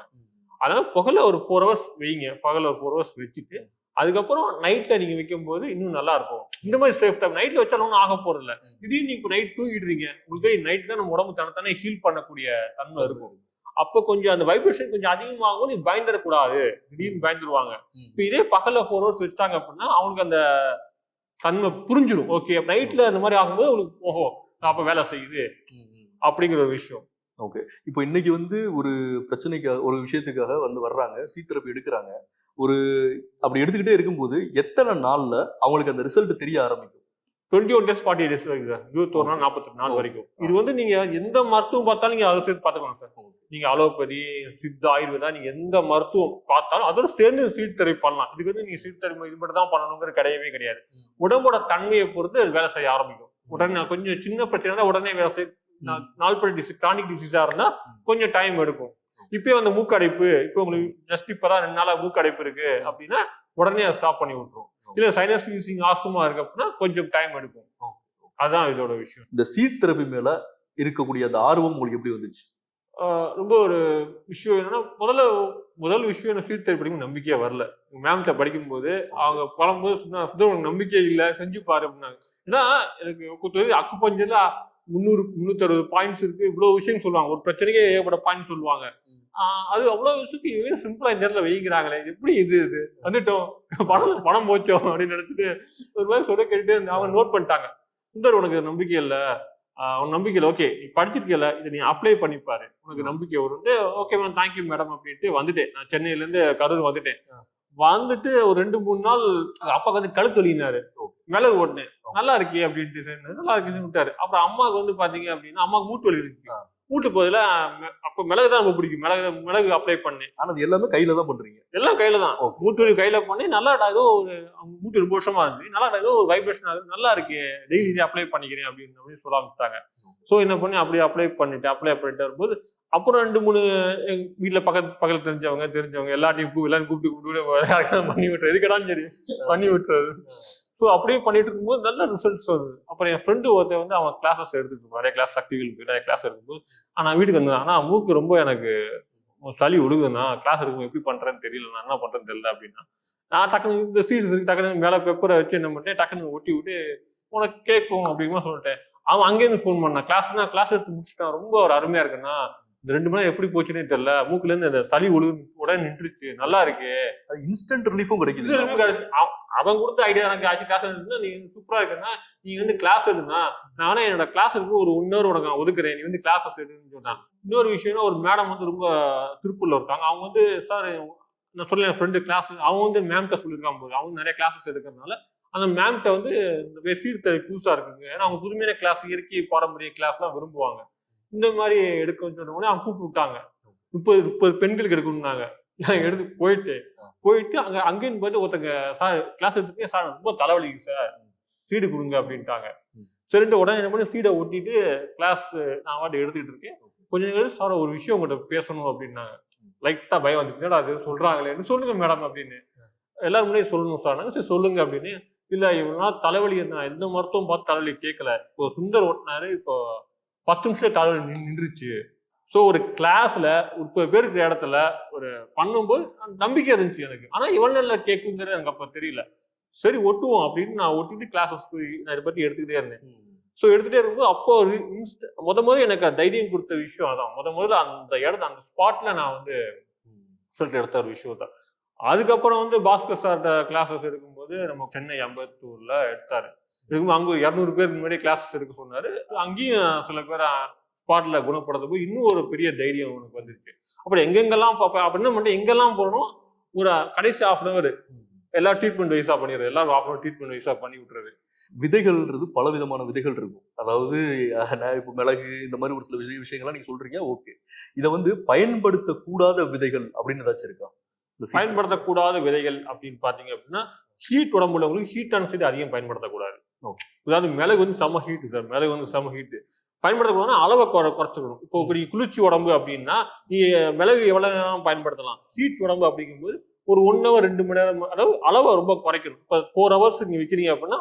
அதனால பகல்ல ஒரு 4 hours வைங்க. பகல்ல ஒரு 4 hours வச்சுட்டு அதுக்கப்புறம் நைட்ல நீங்க வைக்கும் போது இன்னும் நல்லா இருக்கும். இந்த மாதிரி சேஃப் டைம் நைட்ல வச்சாலும் ஒன்றும் ஆக போறது இல்லை. திடீர்னு நீங்க நைட் தூங்கிடுறீங்க, உங்களுக்கு நைட் தான் நம்ம உடம்பு தனத்தானே ஹீல் பண்ணக்கூடிய தன்மை இருக்கும். அப்ப கொஞ்சம் அந்த வைப்ரேஷன் கொஞ்சம் அதிகமாகும். நீ பயந்துடக்கூடாது, திடீர்னு பயந்துருவாங்க. இப்ப இதே பகல்ல 4 hours வச்சுட்டாங்க அப்படின்னா அவங்களுக்கு அந்த தன்மை புரிஞ்சிடும். ஓகே, நைட்ல அந்த மாதிரி ஆகும்போது அவங்களுக்கு ஓஹோ அப்ப வேலை செய்யுது அப்படிங்கிற ஒரு விஷயம். ஓகே, இப்போ இன்னைக்கு வந்து ஒரு பிரச்சனைக்காக, ஒரு விஷயத்துக்காக வந்து வர்றாங்க, சீட் தெரப்பி எடுக்கிறாங்க. ஒரு அப்படி எடுத்துக்கிட்டே இருக்கும்போது எத்தனை நாள்ல அவங்களுக்கு அந்த ரிசல்ட் தெரிய ஆரம்பிக்கும்? 21 days 40 days வரைக்கும் சார். 21 நாள் 48 நாள் வரைக்கும். இது வந்து நீங்க எந்த மருத்துவம் பார்த்தாலும் நீங்க அதை சேர்த்து பார்த்துக்கணும் சார். நீங்க அலோபதி, சித்தா, ஆயுர்வேதா, நீங்க எந்த மருத்துவம் பார்த்தாலும் அதோட சேர்ந்து சீட் தெரப்பி பண்ணலாம். இதுக்கு வந்து நீங்க சீட் தெரப்பி இது மட்டும் தான் பண்ணணுங்கிற கிடையவே கிடையாது. உடம்போட தன்மையை பொறுத்து அது வேலை செய்ய ஆரம்பிக்கும். உடனே கொஞ்சம் சின்ன பிரச்சனை தான் உடனே வேலை செய்ய, நாள்பட்ட டிசீஸ், கிரானிக் டிசீஸா இருந்தா கொஞ்சம் டைம் எடுக்கும். இப்பயே அந்த மூக்கடைப்பு, இப்போ உங்களுக்கு ஜஸ்ட் இப்பதான் 2 நாளா மூக்கடைப்பு இருக்கு அப்படின்னா உடனே அதை ஸ்டாப் பண்ணி விட்டுரும். இல்ல சைனஸ் வீசிங், ஆஸ்துமா இருக்கு அப்படின்னா கொஞ்சம் டைம் எடுக்கும். அதான் இதோட விஷயம். இந்த சீட் தெரப்பி மேல இருக்கக்கூடிய அந்த ஆர்வம் உங்களுக்கு எப்படி வந்துச்சு? ரொம்ப ஒரு விஷயம் என்னன்னா, முதல் விஷயம் எனக்கு சீட் தெரப்பி படிக்கும் நம்பிக்கையே வரல. மேம்கிட்ட படிக்கும்போது அவங்க பழம்போது உனக்கு நம்பிக்கை இல்லை, செஞ்சு பாரு அப்படின்னாங்க. ஏன்னா எனக்கு அக்குபஞ்சர்ல 360 பாயிண்ட்ஸ் இருக்கு, இவ்வளவு விஷயம் சொல்லுவாங்க. ஒரு பிரச்சனைக்கே ஏகப்பட்ட பாயிண்ட் சொல்லுவாங்க. அது அவ்வளவு விஷயத்துக்கு சிம்பிளா இந்த நேரத்துல வைக்கிறாங்களே, எப்படி இது வந்துட்டோம் பணம் போச்சோம் அப்படின்னு நினைச்சிட்டு ஒரு மாதிரி சொல்ல கேட்டுட்டு அவங்க நோட் பண்ணிட்டாங்க. சுந்தர் உனக்கு நம்பிக்கை இல்லை, உன் நம்பிக்கை இல்லை, ஓகே நீ படிச்சிருக்கல, இதை நீ அப்ளை பண்ணிப்பாரு, உனக்கு நம்பிக்கை வரும். ஓகே மேடம், தேங்க்யூ மேடம் அப்படின்ட்டு வந்துட்டேன். நான் சென்னையில இருந்து கரூர் வந்துட்டேன். வந்துட்டு ஒரு 2-3 நாள் அப்பாவுக்கு வந்து கழுத்து வலினாரு, மிளகு ஓட்டினேன், நல்லா இருக்கே அப்படின்ட்டு நல்லா இருக்குன்னு விட்டாரு. அப்புறம் அம்மாவுக்கு வந்து பாத்தீங்க அப்படின்னா அம்மாவுக்கு மூட்டு வலி இருந்துச்சு. மூட்டு போதில அப்ப மிளகு தான் ரொம்ப பிடிக்கும், மிளகு அப்ளை பண்ணேன். ஆனா அது எல்லாமே கையில தான் பண்றீங்க? எல்லாம் கையில தான். மூட்டு வலி கையில பண்ணி நல்லா ஏதோ ஒரு மூட்டு ரொம்ப வருஷமா இருந்துச்சு, நல்லா ஏதோ ஒரு வைப்ரேஷன் ஆகுது, நல்லா இருக்கு, டெய்லி இதை அப்ளை பண்ணிக்கிறேன் அப்படின்னு சொல்ல ஆரம்பிச்சிட்டாங்க. ஸோ என்ன பண்ணி அப்படியே அப்ளை பண்ணிட்டு வரும்போது அப்புறம் 2-3 எங்க வீட்டுல பக்கத்துல தெரிஞ்சவங்க எல்லாத்தையும் கூப்பிட்டு பண்ணி விட்டுறது, எதுக்கடான்னு சரி பண்ணி விட்டுறது. ஸோ அப்படியே பண்ணிட்டு இருக்கும்போது நல்ல ரிசல்ட்ஸ் வருது. அப்புறம் என் ஃப்ரெண்டு ஒருத்தர் வந்து அவன் கிளாஸஸ் எடுத்துட்டு நிறைய கிளாஸ், சக்திகளுக்கு நிறைய கிளாஸ் இருக்கும்போது நான் வீட்டுக்கு வந்தேன். ஆனா மூக்கு ரொம்ப எனக்கு சளி விடுதுண்ணா, கிளாஸ் இருக்கும் எப்படி பண்றேன்னு தெரியல, நான் என்ன பண்றேன்னு தெரியல அப்படின்னா, நான் டக்குனு இந்த சீட்ஸ் டக்குனு மேல பேப்பரை வச்சு என்ன பண்ணிட்டேன், டக்குனு ஒட்டி விட்டு உனக்கு கேட்கும் அப்படிமா சொல்லிட்டேன். அவன் அங்கேருந்து ஃபோன் பண்ணான், கிளாஸ் எடுத்து முடிச்சுட்டான், ரொம்ப ஒரு அருமையா இருக்குன்னா, இந்த 2 மணி நேரம் எப்படி போச்சுன்னே தெரியல, மூக்குல இருந்து அந்த சளி உடனே நின்றுச்சு, நல்லா இருக்கு, இன்ஸ்டன்ட் ரிலீஃபும் கிடைக்குது. அவன் கொடுத்த ஐடியா எனக்கு ஆச்சு. கிளாஸ் எடுத்துனா நீ சூப்பரா இருக்குன்னா, நீ வந்து கிளாஸ் எடுனா நானே என்னோட கிளாஸ் இருக்கு ஒரு 1 hour உனக்கு ஒதுக்குறேன், நீ வந்து கிளாஸஸ் எடுன்னு சொன்னான். இன்னொரு விஷயம்னா, ஒரு மேடம் வந்து ரொம்ப திருப்பூர்ல இருக்காங்க. அவங்க வந்து சார் நான் சொல்ல என் ஃப்ரெண்டு கிளாஸ், அவங்க வந்து மேம்கிட்ட சொல்லியிருக்காங்க போது, அவங்க நிறைய கிளாஸஸ் எடுக்கிறதுனால அந்த மேம்கிட்ட வந்து இந்த சீர்தரை புதுசா இருக்குங்க, ஏன்னா அவங்க புதுமையான கிளாஸ், இயற்கை பாரம்பரிய கிளாஸ் எல்லாம் விரும்புவாங்க. இந்த மாதிரி எடுக்க சொன்ன உடனே அவங்க கூப்பிட்டு விட்டாங்க. 30 பெண்களுக்கு எடுக்கணும்னாங்க. நான் எடுத்து போயிட்டு அங்கேயும் போயிட்டு ஒருத்தங்க சார் கிளாஸ் எடுத்துக்கே, சார் ரொம்ப தலைவலிக்கு சார், சீடு கொடுங்க அப்படின்ட்டாங்க. சரிட்டு உடனே என்ன பண்ணி சீடை ஒட்டிட்டு கிளாஸ் நான் வாட்டி எடுத்துக்கிட்டு இருக்கேன். கொஞ்சம் நேரம் சார் ஒரு விஷயம் உங்கள்கிட்ட பேசணும் அப்படின்னாங்க. லைட்டா பயம் வந்துச்சுன்னா அது சொல்றாங்களேன்னு, சொல்லுங்க மேடம் அப்படின்னு. எல்லாரும் முன்னாடி சொல்லணும் சார், சரி சொல்லுங்க அப்படின்னு. இல்ல இவனா தலைவலி, நான் எந்த மருத்துவம் பார்த்து தலைவலி கேட்கல, இப்போ சுந்தர் ஓட்டினாரு, இப்போ 10 நிமிஷம் தலைவலி நின்றுச்சு. ஸோ ஒரு கிளாஸ்ல 30 பேர் இருக்கிற இடத்துல ஒரு பண்ணும்போது நம்பிக்கை இருந்துச்சு எனக்கு. ஆனா இவ்வளவு நல்லா கேட்குங்கிறது எனக்கு அப்ப தெரியல. சரி ஒட்டுவோம் அப்படின்னு நான் ஒட்டிட்டு கிளாஸஸ் நான் இதை பத்தி எடுத்துக்கிட்டே இருந்தேன். ஸோ எடுத்துகிட்டே இருக்கும்போது அப்போ முதல்ல எனக்கு தைரியம் கொடுத்த விஷயம் அதான். முதல்ல அந்த இடத்துல அந்த ஸ்பாட்ல நான் வந்து ரிசல்ட் எடுத்த ஒரு விஷயம் தான். அதுக்கப்புறம் வந்து பாஸ்கர் சார்ட்ட கிளாஸஸ் எடுக்கும்போது நம்ம சென்னை அம்பத்தூர்ல எடுத்தாரு. இருக்கும்போது அங்கே 200 பேருக்கு முன்னாடி கிளாஸஸ் எடுக்க சொன்னாரு. அங்கேயும் சில பேர் ஸ்பாட்ல குணப்படுத்த போய் இன்னும் ஒரு பெரிய தைரியம் உனக்கு வந்துருச்சு. அப்புறம் எங்கெங்கெல்லாம் பார்ப்பேன் அப்படின்னு மட்டும் எங்கெல்லாம் போறோம், ஒரு கடைசி 1/2 hour எல்லா ட்ரீட்மெண்ட் வைஸா பண்ணிடுறது, எல்லாரும் 1/2 hour ட்ரீட்மெண்ட் வைஸா பண்ணி விட்டுறது. விதைகள்ன்றது பல விதமான விதைகள் இருக்கும். அதாவது இப்போ மிளகு இந்த மாதிரி ஒரு சில விஷயங்கள்லாம் நீங்க சொல்றீங்க, ஓகே. இதை வந்து பயன்படுத்தக்கூடாத விதைகள் அப்படின்னு ஏதாச்சும் இருக்கா? பயன்படுத்தக்கூடாத விதைகள் அப்படின்னு பாத்தீங்க அப்படின்னா, ஹீட் உடம்புள்ளவங்களுக்கு ஹீட்டான சைடு அதிகம் பயன்படுத்தக்கூடாது. அதாவது மிளகு வந்து செம ஹீட்டு சார், மிளகு வந்து செம ஹீட்டு. பயன்படுத்தக்கூடாதுன்னா அளவை குறைச்சிக்கணும். இப்போ குளிர்ச்சி உடம்பு அப்படின்னா நீ மிளகு எவ்வளவு நேரம் பயன்படுத்தலாம். ஹீட் உடம்பு அப்படிங்கும்போது ஒரு 1 hour 2 மணி நேரம், அதாவது அளவை ரொம்ப குறைக்கணும். இப்போ 4 hours நீங்க வைக்கிறீங்க அப்படின்னா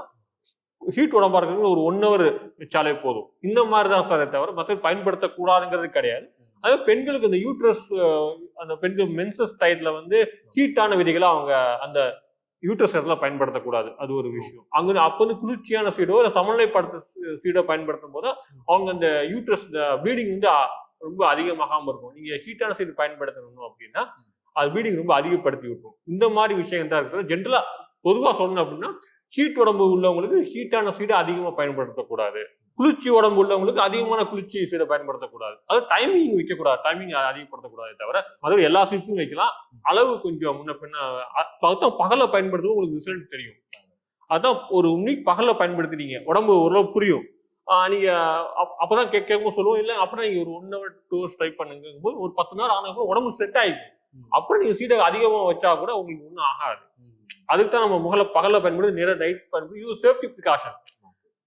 ஹீட் உடம்பா இருக்கிறது ஒரு 1 hour வச்சாலே போதும். இந்த மாதிரிதான் சார் தவிர மற்ற பயன்படுத்தக்கூடாதுங்கிறது கிடையாது. அதாவது பெண்களுக்கு இந்த யூட்ரஸ், அந்த பெண்கள் மென்சஸ் டயத்துல வந்து ஹீட்டான விதைகளை அவங்க அந்த யூட்ரஸ் இடத்துல பயன்படுத்தக்கூடாது. அது ஒரு விஷயம். அங்க அப்ப வந்து குளிர்ச்சியான சீடோ இல்லை சமநிலைப்படுத்த சீடோ பயன்படுத்தும் போது அவங்க அந்த யூட்ரஸ் ப்ளீடிங் வந்து ரொம்ப அதிகமாகாம இருக்கும். நீங்க ஹீட்டான சீடு பயன்படுத்தணும் அப்படின்னா அது ப்ளீடிங் ரொம்ப அதிகப்படுத்தி விட்டுரும். இந்த மாதிரி விஷயம் தான் இருக்குது. ஜென்ரலா பொதுவா சொல்லணும் அப்படின்னா ஹீட் உடம்பு உள்ளவங்களுக்கு ஹீட்டான சீடை அதிகமா பயன்படுத்தக்கூடாது. குளிர்ச்சி உடம்பு உள்ளவங்களுக்கு அதிகமான குளிர்ச்சி சீடை பயன்படுத்தக்கூடாது. அது டைமிங் வைக்கக்கூடாது, டைமிங் அதிகப்படுத்தக்கூடாது தவிர மற்றபடி எல்லா சீட்ஸும் வைக்கலாம். அளவு கொஞ்சம் முன்ன பின்ன அதுதான் பகல பயன்படுத்தும் உங்களுக்கு ரிசல்ட் தெரியும். அதான் ஒரு உன்னிக் பகல பயன்படுத்துறீங்க உடம்பு ஓரளவு புரியும். நீங்க அப்பதான் கேட்கும் சொல்லுவோம், இல்லை அப்புறம் நீங்க ஒரு 1 hour 2 hours ட்ரை பண்ணுங்க போது ஒரு 10 நாள் ஆனா கூட உடம்பு செட் ஆயிடும். அப்புறம் நீங்க சீடை அதிகமா வச்சா கூட உங்களுக்கு ஒன்றும் ஆகாது. அதுக்கு தான் நம்ம பகல பயன்படுத்தி நேரம் நைட் பயன்படுத்தி யூஸ் சேஃப்டி ப்ரிகாஷன்.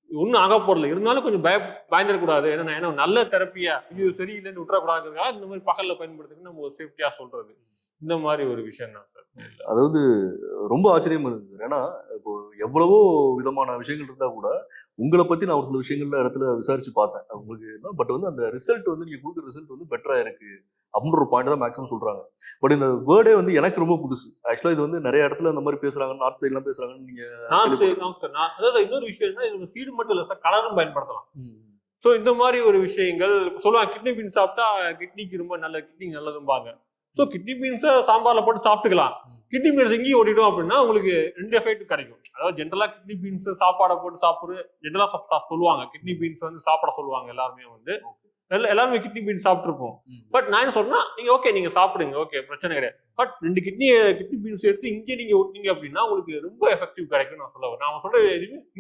ஒன்றும் ஆக போடல இருந்தாலும் கொஞ்சம் பயந்துடக்கூடாது. ஏன்னா நல்ல தெரப்பியா இது சரியில்லைன்னு விட்டுறக்கூடாதுங்கிறதுக்காக இந்த மாதிரி பகல்ல பயன்படுத்துக்கு நம்ம ஒரு சேஃப்டியா சொல்றது. இந்த மாதிரி ஒரு விஷயம் தான் சார். அதாவது ரொம்ப ஆச்சரியமா இருந்தது. ஏன்னா இப்போ எவ்வளவோ விதமான விஷயங்கள் இருந்தா கூட உங்களை பத்தி நான் ஒரு சில விஷயங்கள்ல இடத்துல விசாரிச்சு பார்த்தேன் உங்களுக்கு. பட் வந்து அந்த ரிசல்ட் வந்து நீங்க கொடுக்குற ரிசல்ட் வந்து பெட்டரா இருக்கு அப்படின்ற ஒரு பாயிண்ட் தான் மேக்ஸிமம் சொல்றாங்க. பட் இந்த வேர்டே வந்து எனக்கு ரொம்ப புதுசு. ஆக்சுவலா இது வந்து நிறைய இடத்துல இந்த மாதிரி பேசுறாங்க, நார்த் சைட்லாம் பேசுறாங்கன்னு நீங்க. அதாவது இன்னொரு விஷயம் தான், சீடு மட்டும் இல்ல சார், கலரும் பயன்படுத்தலாம். ஸோ இந்த மாதிரி ஒரு விஷயங்கள் சொல்லுவாங்க. கிட்னி பீன்ஸ் சாப்பிட்டா கிட்னிக்கு ரொம்ப நல்ல, கிட்னி நல்லதும்பாங்க. ஸோ கிட்னி பீன்ஸை சாம்பார்ல போட்டு சாப்பிட்டுக்கலாம். கிட்னி பீன்ஸ் எங்கேயும் ஓடிடும் அப்படின்னா உங்களுக்கு 2 எஃபெக்ட் கிடைக்கும். அதாவது ஜென்ரலா கிட்னி பீன்ஸ் சாப்பாடை போட்டு சாப்பிடு ஜென்ரலா சொல்லுவாங்க. கிட்னி பீன்ஸ் வந்து சாப்பிட சொல்லுவாங்க எல்லாருமே வந்து. எல்லாருமே கிட்னி பீன்ஸ் சாப்பிட்டுருப்போம். பட் நான் என்ன சொல்றேன்னா, நீங்க ஓகே நீங்க சாப்பிடுங்க, ஓகே பிரச்சனை கிடையாது. பட் 2 கிட்னி பீன்ஸ் எடுத்து இங்கே நீங்க ஓட்டினீங்க அப்படின்னா உங்களுக்கு ரொம்ப எஃபெக்டிவ் கிடைக்கும் நான் சொல்லுவேன். நான் சொல்றது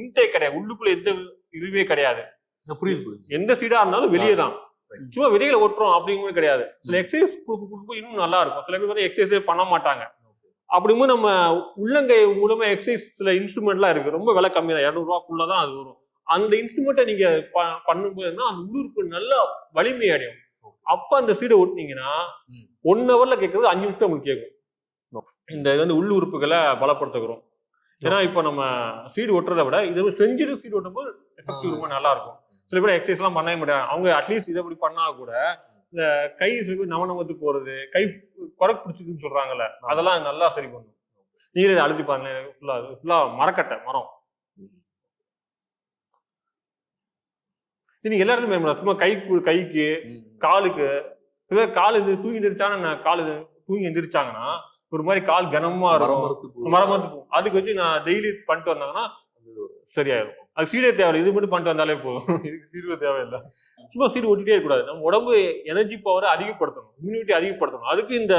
இன்டேக் கிடையாது, உள்ளுக்குள்ள எந்த இதுவே கிடையாது. புரியுது. எந்த சீடா இருந்தாலும் வெளியே தான். சும்மா வெளியில ஓட்டுறோம் அப்படிங்கிறது கிடையாது. சில எக்ஸசைஸ் இன்னும் நல்லா இருக்கும். சில பேர் வந்து எக்ஸசைஸே பண்ண மாட்டாங்க. அப்படிங்கும்போது நம்ம உள்ளங்கை மூலமா எக்ஸசைஸ் சில இன்ஸ்ட்ருமெண்ட்லாம் இருக்கு, ரொம்ப விலை கம்மி தான், 200 ரூபாய்க்குள்ளதான் அது வரும். அந்த இன்ஸ்ட்ருமெண்ட்டை நீங்க பண்ணும்போதுன்னா அந்த உள்ளுறுப்பு நல்லா வலிமை அடையும். அப்ப அந்த சீடை ஓட்டினீங்கன்னா 1 hourல கேட்கறது 5 நிமிஷம் உங்களுக்கு கேட்கும். இந்த இது வந்து உள்ளுறுப்புகளை பலப்படுத்துகிறோம். ஏன்னா இப்ப நம்ம சீடு ஓட்டுறதை விட இதை செஞ்சுட்டு சீடு ஓட்டும் போது எஃபெக்டிவ் ரொம்ப நல்லா இருக்கும். சில பேர் எக்ஸசைஸ் எல்லாம் பண்ணவே முடியாது. அவங்க அட்லீஸ்ட் இதை இப்படி பண்ணா கூட இந்த கை நவநமத்து போறது, கை குறக்கு பிடிச்சிதுன்னு சொல்றாங்கல்ல, அதெல்லாம் நல்லா சரி பண்ணும். நீரை அழுத்தி பாருங்க, ஃபுல்லா மரக்கட்டை மரம். நீங்க எல்லாருமே பயன்படுத்த சும்மா கைக்கு காலுக்கு காலு தூங்கி எந்திரிச்சாங்கன்னா, காலு தூங்கி எந்திரிச்சாங்கன்னா ஒரு மாதிரி கால் கனமா இருக்கும், மரமத்து போகும். அதுக்கு வச்சு நான் டெய்லி பண்ணிட்டு வந்தாங்கன்னா சரியாயிரும். அது சீடே தேவை, இது மட்டும் பண்ணிட்டு வந்தாலே போதும். இதுக்கு சீடு தேவையில்லை. சும்மா சீடு ஓட்டிட்டே இருக்கக்கூடாது. நம்ம உடம்பு எனர்ஜி பவரை அதிகப்படுத்தணும், இம்யூனிட்டி அதிகப்படுத்தணும். அதுக்கு இந்த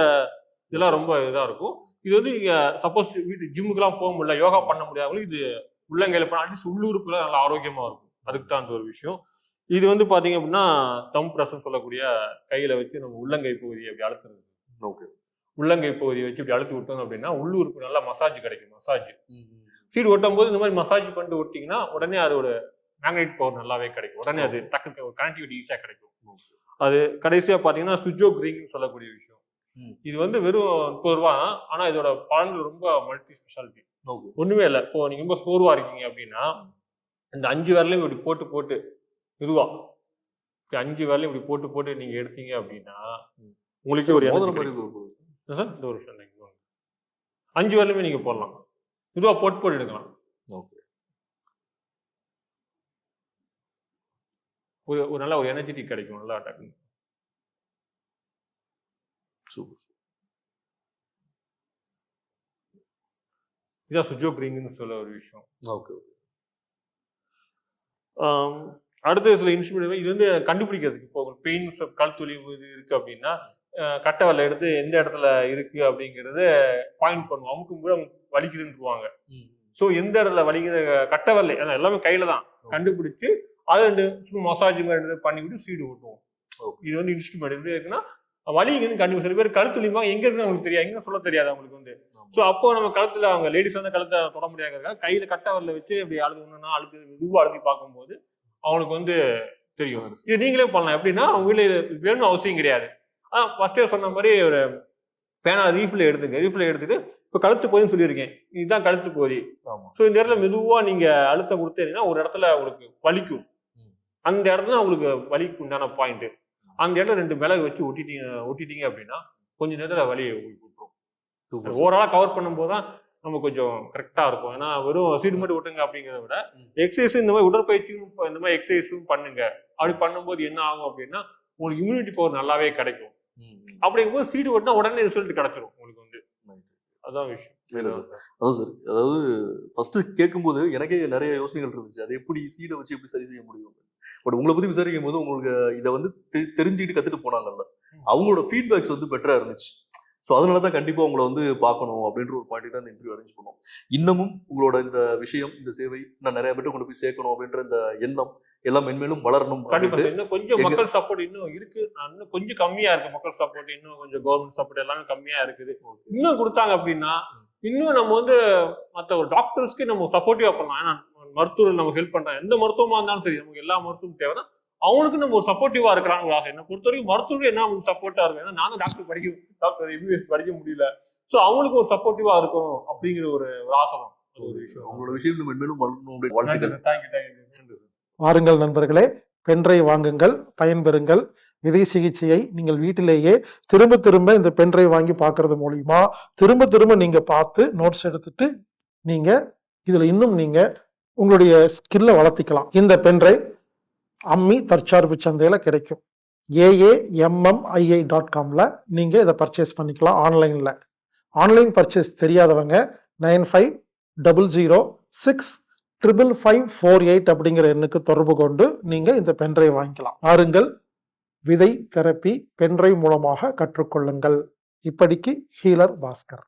இதெல்லாம் ரொம்ப இதா இருக்கும். இது வந்து சப்போஸ் வீட்டு ஜிம்முக்கெல்லாம் போக முடியல, யோகா பண்ண முடியாது, இது உள்ளங்கையில பண்ண அட்லீஸ்ட் உள்ளுறுப்புல நல்லா ஆரோக்கியமா இருக்கும். அதுக்கு தான் அந்த ஒரு விஷயம். இது வந்து பாத்தீங்க அப்படின்னா தம் பிரஸ்ன்னு சொல்லக்கூடிய கையில வச்சு நம்ம உள்ளங்கை பகுதியை அப்படி அழுத்துறது. உள்ளங்கை பகுதியை வச்சு இப்படி அழுத்தி விட்டோம் அப்படின்னா உள்ளுறுப்பு நல்லா மசாஜ் கிடைக்கும். மசாஜ் சீடு ஓட்டும் போது இந்த மாதிரி மசாஜ் பண்ணிட்டு ஓட்டிங்கன்னா உடனே அதோட மேக்னெட் பவர் நல்லாவே கிடைக்கும். உடனே அது டக்கு ஒரு கனெக்டிவிட்டி ஈஸியா கிடைக்கும். அது கடைசியா பாத்தீங்கன்னா சுஜோ கிரீன் சொல்லக்கூடிய விஷயம். இது வந்து வெறும் 30 ரூபா, ஆனா இதோட பலன்கள் ரொம்ப மல்டி ஸ்பெஷாலிட்டி. ஒண்ணுமே இல்லை. இப்போ நீங்க ரொம்ப சோர்வா இருக்கீங்க அப்படின்னா இந்த 5 விரலையும் இப்படி போட்டு மெதுவா 5 விரலையும் இப்படி போட்டு நீங்க எடுத்தீங்க அப்படின்னா உங்களுக்கு ஒரு இந்த ஒரு விஷயம் 5 விரலுமே நீங்க போடலாம், மெதுவா போட்டு எடுக்கலாம். ஒரு நல்ல ஒரு எனர்ஜெட்டிக் கிடைக்கும், நல்லா அட்டாக். இதான் சுஜோ கிரீன்னு சொல்ல ஒரு விஷயம். அடுத்த சில இன்ஸ்ட்ருமெண்ட் இது வந்து கண்டுபிடிக்கிறதுக்கு, இப்போ பெயின் கழுத்துவலி இது இருக்கு அப்படின்னா கட்டை வரல எடுத்து எந்த இடத்துல இருக்கு அப்படிங்கறது பாயிண்ட் பண்ணுவோம். அமுக்கும் போது அவங்க வலிக்குதுன்னுவாங்க. ஸோ எந்த இடத்துல வலிக்குது கட்டை வரல, எல்லாமே கையில தான் கண்டுபிடிச்சு அதை 2 மசாஜ் மாதிரி பண்ணிவிட்டு சீடு ஓட்டுவோம். இது வந்து இன்ஸ்ட்ருமெண்ட் எப்படி இருக்குன்னா வலி இருந்து கண்டிப்பா. சில பேர் கழுத்து வலிப்பாங்க, எங்க இருக்குன்னு அவங்களுக்கு தெரியாது, எங்க சொல்ல தெரியாது அவங்களுக்கு வந்து. ஸோ அப்போ நம்ம கழுத்துல அவங்க லேடிஸ் வந்து கழுத்தை தொட முடியாதுக்காக கையில கட்டை வரல வச்சு அப்படி அழுதுனா மெதுவா அழுத்தி பார்க்கும்போது அவங்களுக்கு வந்து தெரியும். இது நீங்களே பண்ணலாம். எப்படின்னா அவங்க வீட்டுல வேணும்னு அவசியம் கிடையாது. ஃபர்ஸ்டே சொன்ன மாதிரி ஒரு பேனா ரீஃபில் எடுத்துட்டு இப்போ கழுத்து பகுதின்னு சொல்லியிருக்கேன், இதுதான் கழுத்து பகுதி. ஸோ இந்த இடத்துல மெதுவா நீங்க அழுத்தம் கொடுத்தீங்கன்னா ஒரு இடத்துல உங்களுக்கு வலிக்கும். அந்த இடத்துல உங்களுக்கு வலிக்கு உண்டான பாயிண்ட். அந்த இடத்துல 2 மிளகு வச்சு ஒட்டிட்டீங்க அப்படின்னா கொஞ்ச நேரத்துல வலியை உங்களுக்கு விட்டுரும். ஓவராலா கவர் பண்ணும்போது தான் நம்ம கொஞ்சம் கரெக்டா இருக்கும். ஏன்னா வெறும் சீடு மட்டும் விட்டுங்க அப்படிங்கிறத விட எக்ஸசைஸ் இந்த மாதிரி உடற்பயிற்சியும் இந்த மாதிரி எக்ஸசைஸும் பண்ணுங்க. அப்படி பண்ணும்போது என்ன ஆகும் அப்படின்னா உங்களுக்கு இம்யூனிட்டி பவர் நல்லாவே கிடைக்கும். அப்படிங்கும்போது சீடு ஓட்டினா உடனே ரிசல்ட் கிடைச்சிடும் உங்களுக்கு வந்து. அதான் விஷயம். அதான் சார், அதாவது ஃபர்ஸ்ட் கேட்கும்போது எனக்கே நிறைய யோசனைகள் இருந்துச்சு. அது எப்படி சீடை வச்சு எப்படி சரி செய்ய முடியும். பட் உங்களை பத்தி விசாரிக்கும் போது உங்களுக்கு இதை வந்து தெரிஞ்சுக்கிட்டு கத்துட்டு போனாங்கல்ல, அவங்களோட ஃபீட்பேக்ஸ் வந்து பெட்டரா இருந்துச்சு. ஸோ அதனாலதான் கண்டிப்பா உங்களை வந்து பார்க்கணும் அப்படின்ற ஒரு பாயிண்ட் தான் இந்த இன்டர்வியூ அரேஞ்ச் பண்ணோம். இன்னமும் உங்களோட இந்த விஷயம், இந்த சேவை நான் நிறைய பேர்ட்ட கொண்டு போய் சேர்க்கணும் அப்படின்ற இந்த எண்ணம் எல்லாம் மென்மேலும் வளரணும். கண்டிப்பா இன்னும் கொஞ்சம் மக்கள் சப்போர்ட் இன்னும் இருக்கு, இன்னும் கொஞ்சம் கம்மியா இருக்கு மக்கள் சப்போர்ட், இன்னும் கொஞ்சம் கவர்மெண்ட் சப்போர்ட் எல்லாமே கம்மியா இருக்குது. இன்னும் கொடுத்தாங்க அப்படின்னா இன்னும் நம்ம வந்து மற்ற ஒரு டாக்டர்ஸ்க்கு நம்ம சப்போர்ட்டிவா பண்ணலாம். ஏன்னா மருத்துவர்கள் நம்ம ஹெல்ப் பண்றாங்க, எந்த மருத்துவமா இருந்தாலும் சரி, நமக்கு எல்லா மருத்துவம் தேவைன்னா அவங்களுக்கு நம்ம ஒரு சப்போர்ட்டிவா இருக்கிறாங்க. என்ன பொறுத்த வரைக்கும் மருத்துவர்கள் என்ன சப்போர்ட்டா இருக்கும். ஏன்னா நானும் டாக்டர் எம்பிபிஎஸ் படிக்க முடியல, ஸோ அவங்களுக்கு ஒரு சப்போர்ட்டிவா இருக்கும் அப்படிங்கிற ஒரு ஆசை தான். அது ஒரு விஷயம். அவங்களோட விஷயம் மென்மேலும் வளரணும். வாழ்த்துக்கள். தேங்க்யூ. வாருங்கள் நண்பர்களே, பென்ட்ரைவ் வாங்குங்கள், பயன்பெறுங்கள். விதை சிகிச்சையை நீங்கள் வீட்டிலேயே திரும்ப திரும்ப இந்த பென்ட்ரைவ் வாங்கி பார்க்கறது மூலியமா திரும்ப திரும்ப நீங்க பார்த்து நோட்ஸ் எடுத்துட்டு நீங்க இதுல இன்னும் நீங்க உங்களுடைய ஸ்கில்லை வளர்த்திக்கலாம். இந்த பென்ட்ரைவ் அம்மி தற்சார்பு சந்தையில கிடைக்கும். AAMMII.comல நீங்க இதை பர்ச்சேஸ் பண்ணிக்கலாம். ஆன்லைன்ல ஆன்லைன் பர்ச்சேஸ் தெரியாதவங்க 9500655548 அப்படிங்கிற எண்ணுக்கு தொடர்பு கொண்டு நீங்க இந்த பென்ட்ரைவ் வாங்கிக்கலாம். பாருங்கள், விதை தெரப்பி பென்ட்ரைவ் மூலமாக கற்றுக்கொள்ளுங்கள். இப்படிக்கு ஹீலர் பாஸ்கர்.